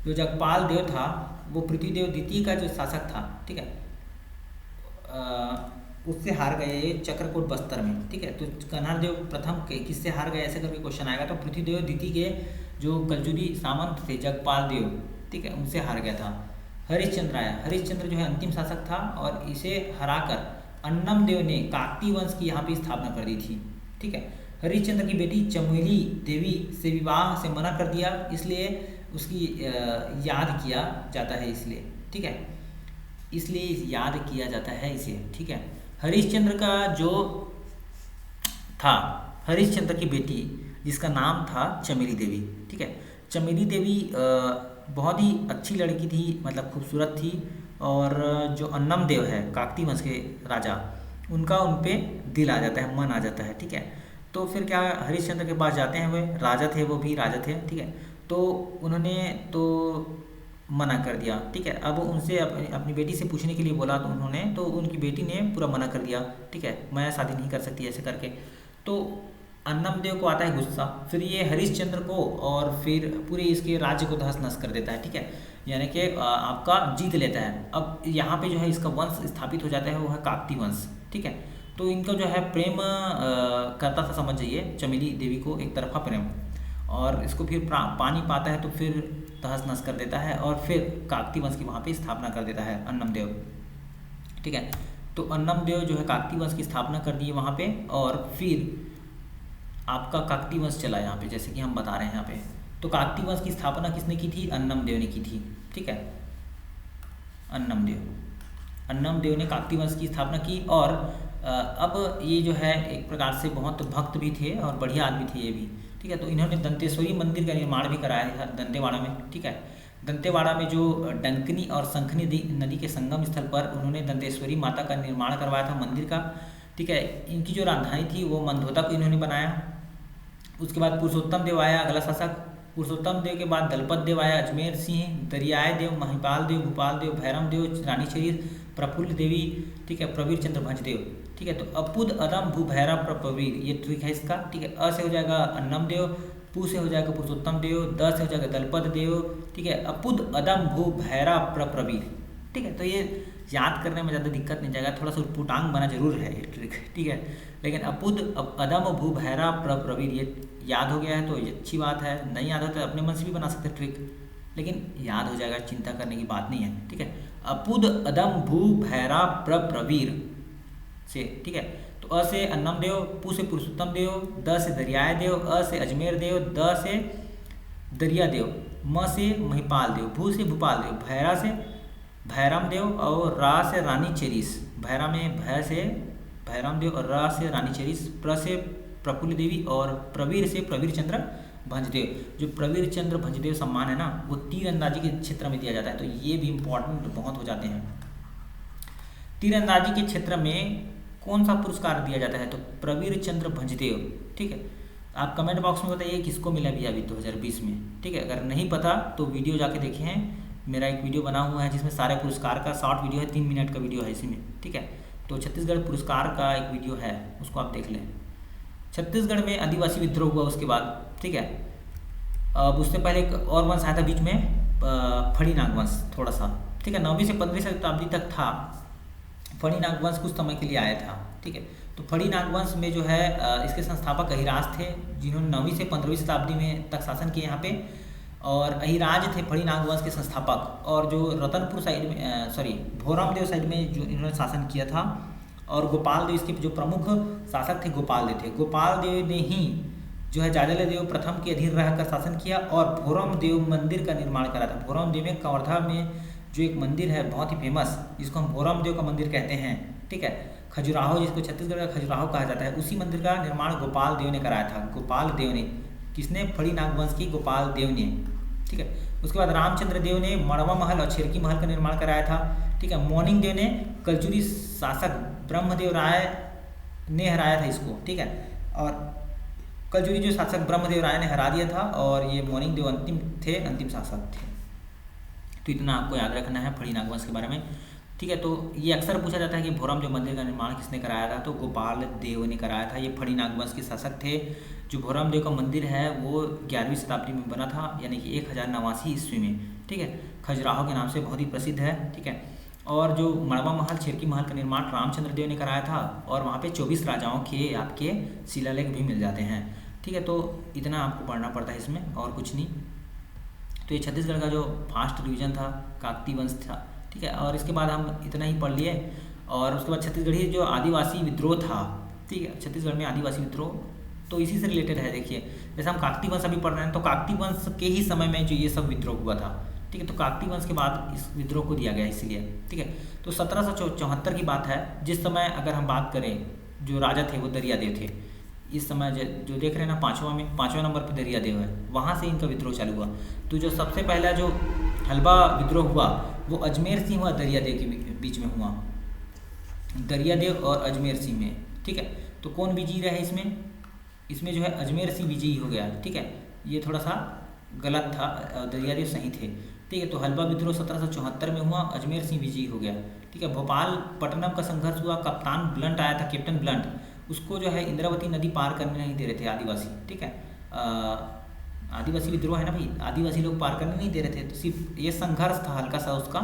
जो जगपाल देव था वो पृथ्वीदेव द्वितीय का जो शासक था, ठीक है, उससे हार गए चक्रकोट बस्तर में। ठीक है, तो कन्हड़ देव प्रथम के किससे हार गए ऐसे करके क्वेश्चन आएगा, तो पृथ्वीदेव द्वितीय के जो कलचुरी सामंत थे जगपाल देव, ठीक है, उनसे हार गया था। हरिश्चंद्र आया, हरिश्चंद्र जो है अंतिम शासक था और इसे हराकर अन्नम देव ने काकती वंश की यहाँ पे स्थापना कर दी थी। ठीक है, हरिश्चंद्र की बेटी चमेली देवी से विवाह से मना कर दिया, इसलिए उसकी याद किया जाता है, इसलिए। ठीक है, इसलिए याद किया जाता है इसे। ठीक है, हरिश्चंद्र का जो था, हरिश्चंद्र की बेटी जिसका नाम था चमेली देवी। ठीक है, चमेली देवी बहुत ही अच्छी लड़की थी, मतलब खूबसूरत थी, और जो अन्नम देव है काकती वंश के राजा, उनका उन पे दिल आ जाता है, मन आ जाता है। ठीक है, तो फिर क्या हरिश्चंद्र के पास जाते हैं, वे राजा थे, वो भी राजा थे, ठीक है। तो उन्होंने तो मना कर दिया, ठीक है। अब उनसे अपनी बेटी से पूछने के लिए बोला, तो उन्होंने, तो उनकी बेटी ने पूरा मना कर दिया, ठीक है, मैं शादी नहीं कर सकती ऐसे करके। तो अन्नमदेव को आता है गुस्सा, फिर ये हरिश्चंद्र को और फिर पूरे इसके राज्य को तहस नहस कर देता है, ठीक है, यानी कि आपका जीत लेता है। अब यहाँ पे जो है इसका वंश स्थापित हो जाता है, वो है काकती वंश, ठीक है। तो इनका जो है प्रेम करता था, समझ जाइए, चमेली देवी को एक तरफा प्रेम, और इसको फिर पानी पाता है तो फिर तहस नहस कर देता है, और फिर काकती वंश की वहाँ पे स्थापना कर देता है अन्नमदेव, ठीक है। तो अन्नमदेव जो है काकती वंश की स्थापना कर दी है वहाँ पे, और फिर आपका काकती वंश चला यहाँ पे, जैसे कि हम बता रहे हैं यहाँ पे। तो काकती वंश की स्थापना किसने की थी? अन्नमदेव ने की थी, ठीक है। अन्नमदेव ने काकती वंश की स्थापना की, और अब ये जो है एक प्रकार से बहुत भक्त भी थे और बढ़िया आदमी थे ये भी, ठीक है। तो इन्होंने दंतेश्वरी मंदिर का निर्माण भी कराया था दंतेवाड़ा में, ठीक है। दंतेवाड़ा में जो डंकनी और शंखनी नदी के संगम स्थल पर उन्होंने दंतेश्वरी माता का निर्माण करवाया था मंदिर का, ठीक है। इनकी जो राजधानी थी वो मंदोता को इन्होंने बनाया। उसके बाद पुरुषोत्तम देव आया अगला शासक। पुरुषोत्तम देव के बाद दलपत देव आया, अजमेर सिंह, दरियाए देव, महिपाल देव, भूपाल देव, भैरम देव, रानी चरीर, प्रफुल्ल देवी, ठीक है, प्रवीर चंद्र भंजदेव, ठीक है। तो अपुद अदम भू भैरव प्रवीर, ये ट्रिक है इसका, ठीक है। अ से हो जाएगा अन्नम देव, पू से हो जाएगा पुरुषोत्तम देव, द से हो जाएगा दलपत देव, ठीक है। अपुद अदम भू भैरव प्रवीर, ठीक है। तो ये याद करने में ज़्यादा दिक्कत नहीं जाएगा, थोड़ा सा उटपुटांग बना जरूर है ये ट्रिक, ठीक है। लेकिन अपुद अदम भू भैरव प्रवीर ये याद हो गया है तो ये अच्छी बात है, नहीं याद हो तो अपने मन से भी बना सकते हैं ट्रिक, लेकिन याद हो जाएगा, चिंता करने की बात नहीं है, ठीक है। अपुद अदम भू भैरव प्रवीर से, ठीक है। तो अ से अन्नम देव, पू से पुरुषोत्तम देव, द से दरियाए देव, अ से अजमेर देव, द से दरिया देव, म से महिपाल देव, भू से भूपाल देव, भैरा से भैरम देव, और रा से रानी चेरिस, भैरा में भय से भैरम देव और रा से रानी चेरिस, प्र से प्रफुल्ल देवी, और प्रवीर से प्रवीर चंद्र भंजदेव। जो प्रवीर चंद्र भंजदेव सम्मान है ना, वो तीरंदाजी के क्षेत्र में दिया जाता है, तो ये भी इम्पोर्टेंट बहुत हो जाते हैं। तीरंदाजी के क्षेत्र में कौन सा पुरस्कार दिया जाता है? तो प्रवीर चंद्र भंजदेव, ठीक है। आप कमेंट बॉक्स में बताइए किसको मिला भी अभी 2020 में, ठीक है। अगर नहीं पता तो वीडियो जाके देखें, मेरा एक वीडियो बना हुआ है जिसमें सारे पुरस्कार का शॉर्ट वीडियो है, 3 मिनट का वीडियो है इसी में, ठीक है। तो छत्तीसगढ़ पुरस्कार का एक वीडियो है, उसको आप देख लें। छत्तीसगढ़ में आदिवासी विद्रोह हुआ उसके बाद, ठीक है। अब उससे पहले एक और वंश आया था बीच में, फड़ी नाग वंश, थोड़ा सा, ठीक है। 9वीं से 15वीं शताब्दी तक था फड़ी नाग वंश, कुछ समय के लिए आया था, ठीक है। तो फड़ी नाग वंश में जो है इसके संस्थापक अहिराज थे, जिन्होंने 9वीं से 15वीं शताब्दी में तक शासन किए यहाँ पे, और अहिराज थे फड़ी नाग वंश के संस्थापक। और जो रतनपुर साइड में भोरम देव साइड में जो इन्होंने शासन किया था, और गोपाल देव इसके जो प्रमुख शासक थे गोपाल देव थे। गोपाल देव ने ही जो है जाजल देव प्रथम के अधीन रहकर शासन किया, और भोरम देव मंदिर का निर्माण करा था। भोरम देव में कवर्धा में जो एक मंदिर है बहुत ही फेमस, जिसको हम भोरम देव का मंदिर कहते हैं, ठीक है। खजुराहो, जिसको छत्तीसगढ़ का खजुराहो कहा जाता है, उसी मंदिर का निर्माण गोपाल देव ने कराया था। गोपाल देव ने, किसने? फड़ी नाग वंश की गोपाल देव ने, ठीक है। उसके बाद रामचंद्र देव ने मड़वा महल और छिरकी महल का निर्माण कराया था, ठीक है। मोर्निंग देव ने कलचुरी शासक ब्रह्मदेव राय ने हराया था इसको, ठीक है। और कलचुरी जो शासक ब्रह्मदेव राय ने हरा दिया था, और ये मोर्निंग देव अंतिम शासक थे। तो इतना आपको याद रखना है फड़ी नाग वंश के बारे में, ठीक है। तो ये अक्सर पूछा जाता है कि भोरम देव मंदिर का निर्माण किसने कराया था? तो गोपाल देव ने कराया था। ये फड़ी नाग वंश के शासक थे। जो भोरम देव का मंदिर है वो 11वीं शताब्दी में बना था, यानी कि 1089 ईस्वी में, ठीक है। खजुराहो के नाम से बहुत ही प्रसिद्ध है, ठीक है। और जो मड़वा महल, छिरकी महल का निर्माण रामचंद्र देव ने कराया था, और वहाँ पे 24 राजाओं के आपके शिलालेख भी मिल जाते हैं, ठीक है। तो इतना आपको पढ़ना पड़ता है इसमें, और कुछ नहीं। तो ये छत्तीसगढ़ का जो फास्ट डिवीजन था काकती वंश था, ठीक है। और इसके बाद हम इतना ही पढ़ लिए, और उसके बाद छत्तीसगढ़ी जो आदिवासी विद्रोह था, ठीक है। छत्तीसगढ़ में आदिवासी विद्रोह तो इसी से रिलेटेड है। देखिए, जैसे हम काकती वंश अभी पढ़ रहे हैं, तो काकती वंश के ही समय में जो ये सब विद्रोह हुआ था, ठीक है। तो काकती वंश के बाद इस विद्रोह को दिया गया इसीलिए, ठीक है। तो 1774 की बात है, जिस समय अगर हम बात करें, जो राजा थे वो दरियादेव थे। इस समय जो देख रहे हैं ना, 5वां नंबर पर दरियादेव है, वहाँ से इनका विद्रोह चालू हुआ। तो जो सबसे पहला जो हलबा विद्रोह हुआ वो अजमेर सिंह और दरियादेव के बीच में हुआ, दरियादेव और अजमेर सिंह में, ठीक है। तो कौन विजयी रहे इसमें? इसमें जो है अजमेर सिंह विजयी हो गया, ठीक है। ये थोड़ा सा गलत था, दरियादेव सही थे, ठीक है। तो हलवा विद्रोह 1774 में हुआ, अजमेर सिंह विजयी हो गया, ठीक है। भोपाल पट्टनम का संघर्ष हुआ, कप्तान ब्लंट आया था, कैप्टन ब्लंट, उसको जो है इंद्रावती नदी पार करने नहीं दे रहे थे आदिवासी, ठीक है। आदिवासी विद्रोह है ना भाई, आदिवासी लोग पार करने नहीं दे रहे थे, तो सिर्फ ये संघर्ष था हल्का सा उसका,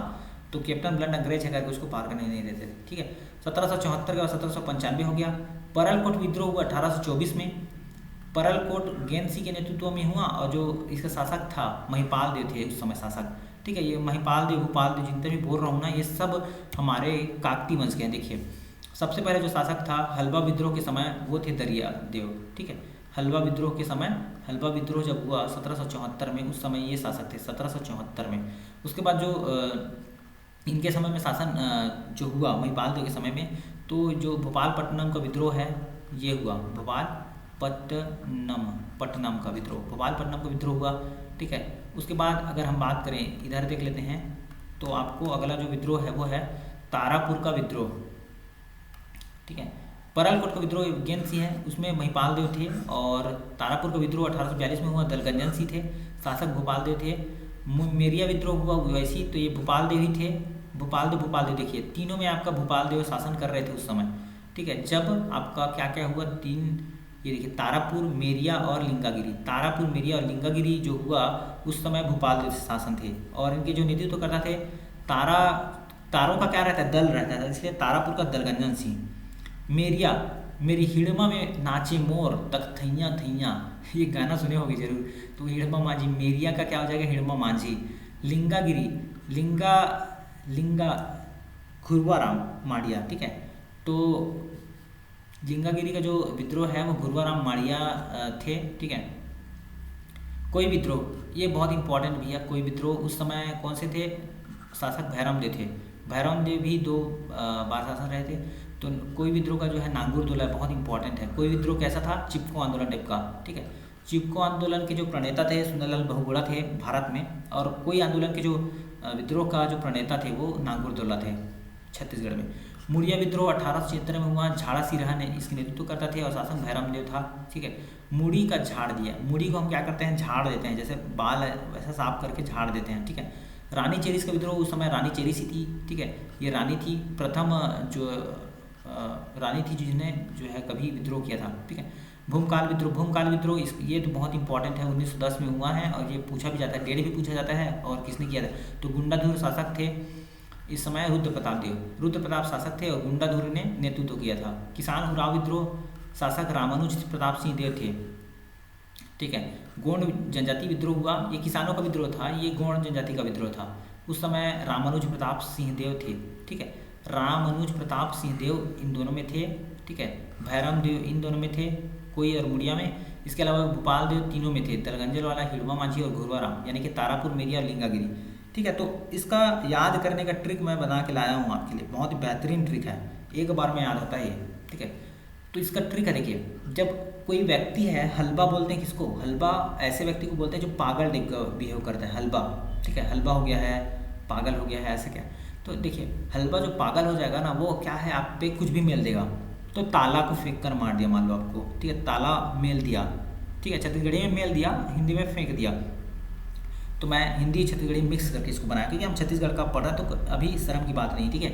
तो कैप्टन ब्लंट अंग्रेज है करके उसको पार करने नहीं देते थे, ठीक है। 1774 के बाद 1795 हो गया। परलकोट विद्रोह हुआ 1824 में, परलकोट गेंदसी के नेतृत्व में हुआ, और जो इसका शासक था महिपाल देव थे उस समय शासक, ठीक है। ये महिपाल देव, भूपाल देव, जितने भी बोल रहा हूँ ना, ये सब हमारे काकती वंश के हैं। देखिए सबसे पहले जो शासक था हलवा विद्रोह के समय वो थे दरिया देव, ठीक है। हलवा विद्रोह के समय, हलवा विद्रोह जब हुआ 1774 में, उस समय ये शासक थे 1774 में। उसके बाद जो इनके समय में शासन जो हुआ महिपाल देव के समय में, तो जो भोपाल पट्टनम का विद्रोह है ये हुआ, भोपाल पट्टनम का विद्रोह, भोपाल पट्टनम का विद्रोह हुआ, ठीक है। उसके बाद अगर हम बात करें, इधर देख लेते हैं, तो आपको अगला जो विद्रोह है वो है तारापुर का विद्रोह, ठीक है। परलकोट का विद्रोह गेंदसी है, उसमें महिपाल देव थे, और तारापुर का विद्रोह 1842 में हुआ, दलगंजन सिंह थे, शासक भोपाल देव थे। मेरिया विद्रोह हुआ वैसी, तो ये भोपाल देव ही थे, भोपाल देव देखिए तीनों में आपका भोपाल देव शासन कर रहे थे उस समय, ठीक है। जब आपका क्या क्या हुआ, तीन, ये देखिए तारापुर, मेरिया और लिंगागिरी, तारापुर, मेरिया और लिंगागिरी जो हुआ उस समय भोपाल देव शासन थे, और इनके जो नेतृत्व करता थे तारों का क्या रहता है, दल रहता था, इसलिए तारापुर का दलगंजन सिंह। मेरिया, मेरी हिड़मा में नाचे मोर तक थैया थैया, ये गाना सुने होंगे जरूर, तो हिड़मा माझी, मेरिया का क्या हो जाएगा, हिड़मा माझी। लिंगागिरी, लिंगा घुरवाराम माड़िया, ठीक है। तो लिंगागिरी का जो विद्रोह है वो घुरवाराम माड़िया थे, ठीक है। कोई विद्रोह, ये बहुत इंपॉर्टेंट भी है, कोई विद्रोह उस समय कौन से थे, शासक भैरम देव थे, भैरम देव भी 2 बार शासन रहे थे। तो कोई विद्रोह का जो है नांगुरदोला बहुत इंपॉर्टेंट है। कोई विद्रोह कैसा था, चिपको आंदोलन टाइप का, ठीक है। चिपको आंदोलन के जो प्रणेता थे सुंदरलाल बहुगुणा थे भारत में, और कोई आंदोलन के जो विद्रोह का जो प्रणेता थे वो नांगुरदोला थे छत्तीसगढ़ में। मुड़िया विद्रोह 1876 में हुआ, झाड़ा सिरहा ने इसके नेतृत्व करता थे, और शासक भैरम देव था, ठीक है। मुड़ी का झाड़ दिया, मुड़ी को हम क्या करते हैं, झाड़ देते हैं, जैसे बाल है वैसा साफ करके झाड़ देते हैं, ठीक है। रानी चेरिस का विद्रोह, उस समय रानी चेरिस ही थी, ठीक है। ये रानी थी, प्रथम जो रानी थी जिसने जो है कभी विद्रोह किया था, ठीक है। भूमकाल विद्रोह ये तो बहुत इंपॉर्टेंट है, 1910 में हुआ है, और ये पूछा भी जाता है, डेट भी पूछा जाता है, और किसने किया था, तो गुंडाधुर शासक थे इस समय, रुद्र प्रताप शासक थे, और गुंडाधुर ने नेतृत्व किया था। किसान उराव विद्रोह, शासक रामानुज प्रताप सिंह देव थे, ठीक है। गोंड जनजाति विद्रोह हुआ, ये किसानों का विद्रोह था, ये गोंड जनजाति का विद्रोह था, उस समय रामानुज प्रताप सिंह देव थे, ठीक है। रामानुज प्रताप सिंह देव इन दोनों में थे, ठीक है। भैरम देव इन दोनों में थे, कोई और मुड़िया में। इसके अलावा भोपाल देव तीनों में थे, दलगंजल वाला, हिड़मा माझी और घुरवाराम, यानी कि तारापुर, मेरिया और लिंगागिरी, ठीक है। तो इसका याद करने का ट्रिक मैं बना के लाया हूँ आपके लिए, बहुत ही बेहतरीन ट्रिक है, एक बार में याद होता है ये, ठीक है। तो इसका ट्रिक है, देखिए जब कोई व्यक्ति है, हलवा बोलते हैं किसको, हलवा ऐसे व्यक्ति को बोलते हैं जो पागल टाइप का बिहेव करता है, हलवा, ठीक है। हलवा हो गया है, पागल हो गया है, ऐसे क्या। तो देखिए हलवा जो पागल हो जाएगा ना, वो क्या है, आप पे कुछ भी मेल देगा, तो ताला को फेंक कर मार दिया मान लो आपको, ठीक है, ताला मेल दिया, ठीक है। छत्तीसगढ़ी में मेल दिया, हिंदी में फेंक दिया, तो मैं हिंदी छत्तीसगढ़ी मिक्स करके इसको बनाया, क्योंकि हम छत्तीसगढ़ का पढ़ा, तो अभी शर्म की बात नहीं, ठीक है।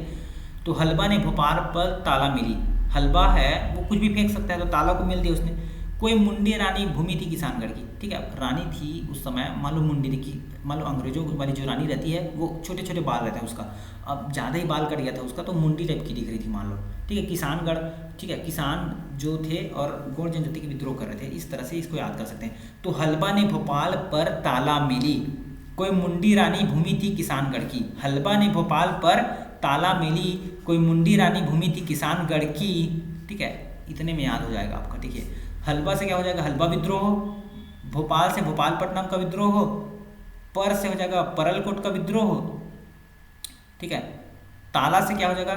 तो हलवा ने भोपाल पर ताला मिली, हलवा है वो कुछ भी फेंक सकता है, तो ताला को मिल दिया उसने। कोई मुंडी रानी भूमि थी किसानगढ़ की, ठीक है, रानी थी उस समय, मान लो मुंडी थी, मान लो अंग्रेजों वाली जो रानी रहती है वो छोटे छोटे बाल रहते हैं उसका, अब ज़्यादा ही बाल कट गया था उसका, तो मुंडी टाइप की दिख रही थी मान लो, ठीक है। किसानगढ़, ठीक है, किसान जो थे और गौड़ जनजाति के विद्रोह कर रहे थे, इस तरह से इसको याद कर सकते हैं। तो हलवा ने भोपाल पर ताला मिली, कोई मुंडी रानी भूमि थी किसानगढ़ की, हलवा ने भोपाल पर ताला मिली, कोई मुंडी रानी भूमि थी किसानगढ़ की, ठीक है। इतने में याद हो जाएगा आपका, ठीक है। हलवा से क्या हो जाएगा, हलवा विद्रोह, भोपाल से भोपालपट्टनम का विद्रोह, पर से हो जाएगा परलकोट का विद्रोह, ठीक है। ताला से क्या हो जाएगा,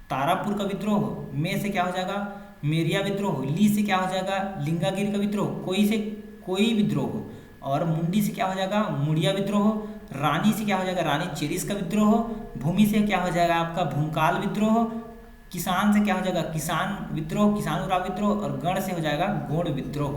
तारापुर का विद्रोह, में से क्या हो जाएगा, मेरिया विद्रोह, ली से क्या हो जाएगा, लिंगागिरी का विद्रोह, कोई से कोई विद्रोह, और मुंडी से क्या हो जाएगा, मुड़िया विद्रोह, रानी से क्या हो जाएगा, रानी चेरिस का विद्रोह, भूमि से क्या हो जाएगा आपका भूमकाल विद्रोह, किसान से क्या हो जाएगा, किसान विद्रोह, किसानूराव विद्रोह, और गण से हो जाएगा गोंड विद्रोह,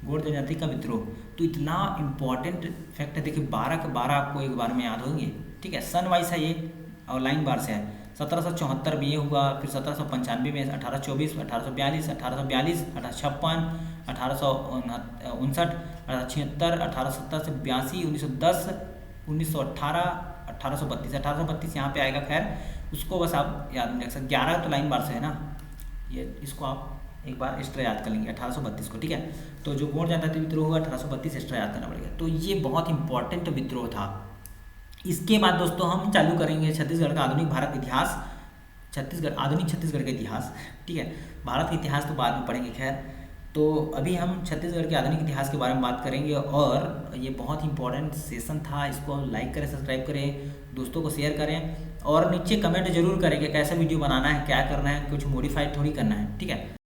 गोंड जनजाति का विद्रोह। तो इतना इंपॉर्टेंट फैक्ट है, देखिए 12 के 12 आपको एक बार में याद होंगे, ठीक है। सन वाइज है ये और लाइन बार से है। 1774 में ये हुआ, फिर 1795 में 1824, 1842, 1842, 1856, 1859, 1876, 1870 से 82, 1910, 1918, 1832 यहाँ पे आएगा। खैर उसको बस आप याद नहीं रख सकते, 11 तो लाइन बार से है ना, ये इसको आप एक बार एक्स्ट्रा याद कर लेंगे 1832 को, ठीक है। तो जो गोंड जनजाति विद्रोह हुआ 1832 एक्स्ट्रा याद करना पड़ेगा। तो ये बहुत इंपॉर्टेंट विद्रोह था। इसके बाद दोस्तों हम चालू करेंगे छत्तीसगढ़ का आधुनिक भारत इतिहास, आधुनिक छत्तीसगढ़ का इतिहास, ठीक है। भारत का इतिहास तो बाद में पढ़ेंगे खैर। तो अभी हम छत्तीसगढ़ के आधुनिक इतिहास के बारे में बात करेंगे, और ये बहुत इंपॉर्टेंट सेशन था। इसको लाइक करें, सब्सक्राइब करें, दोस्तों को शेयर करें, और नीचे कमेंट जरूर करें कि कैसा वीडियो बनाना है, क्या करना है, कुछ मॉडिफाइड थोड़ी करना है, ठीक है।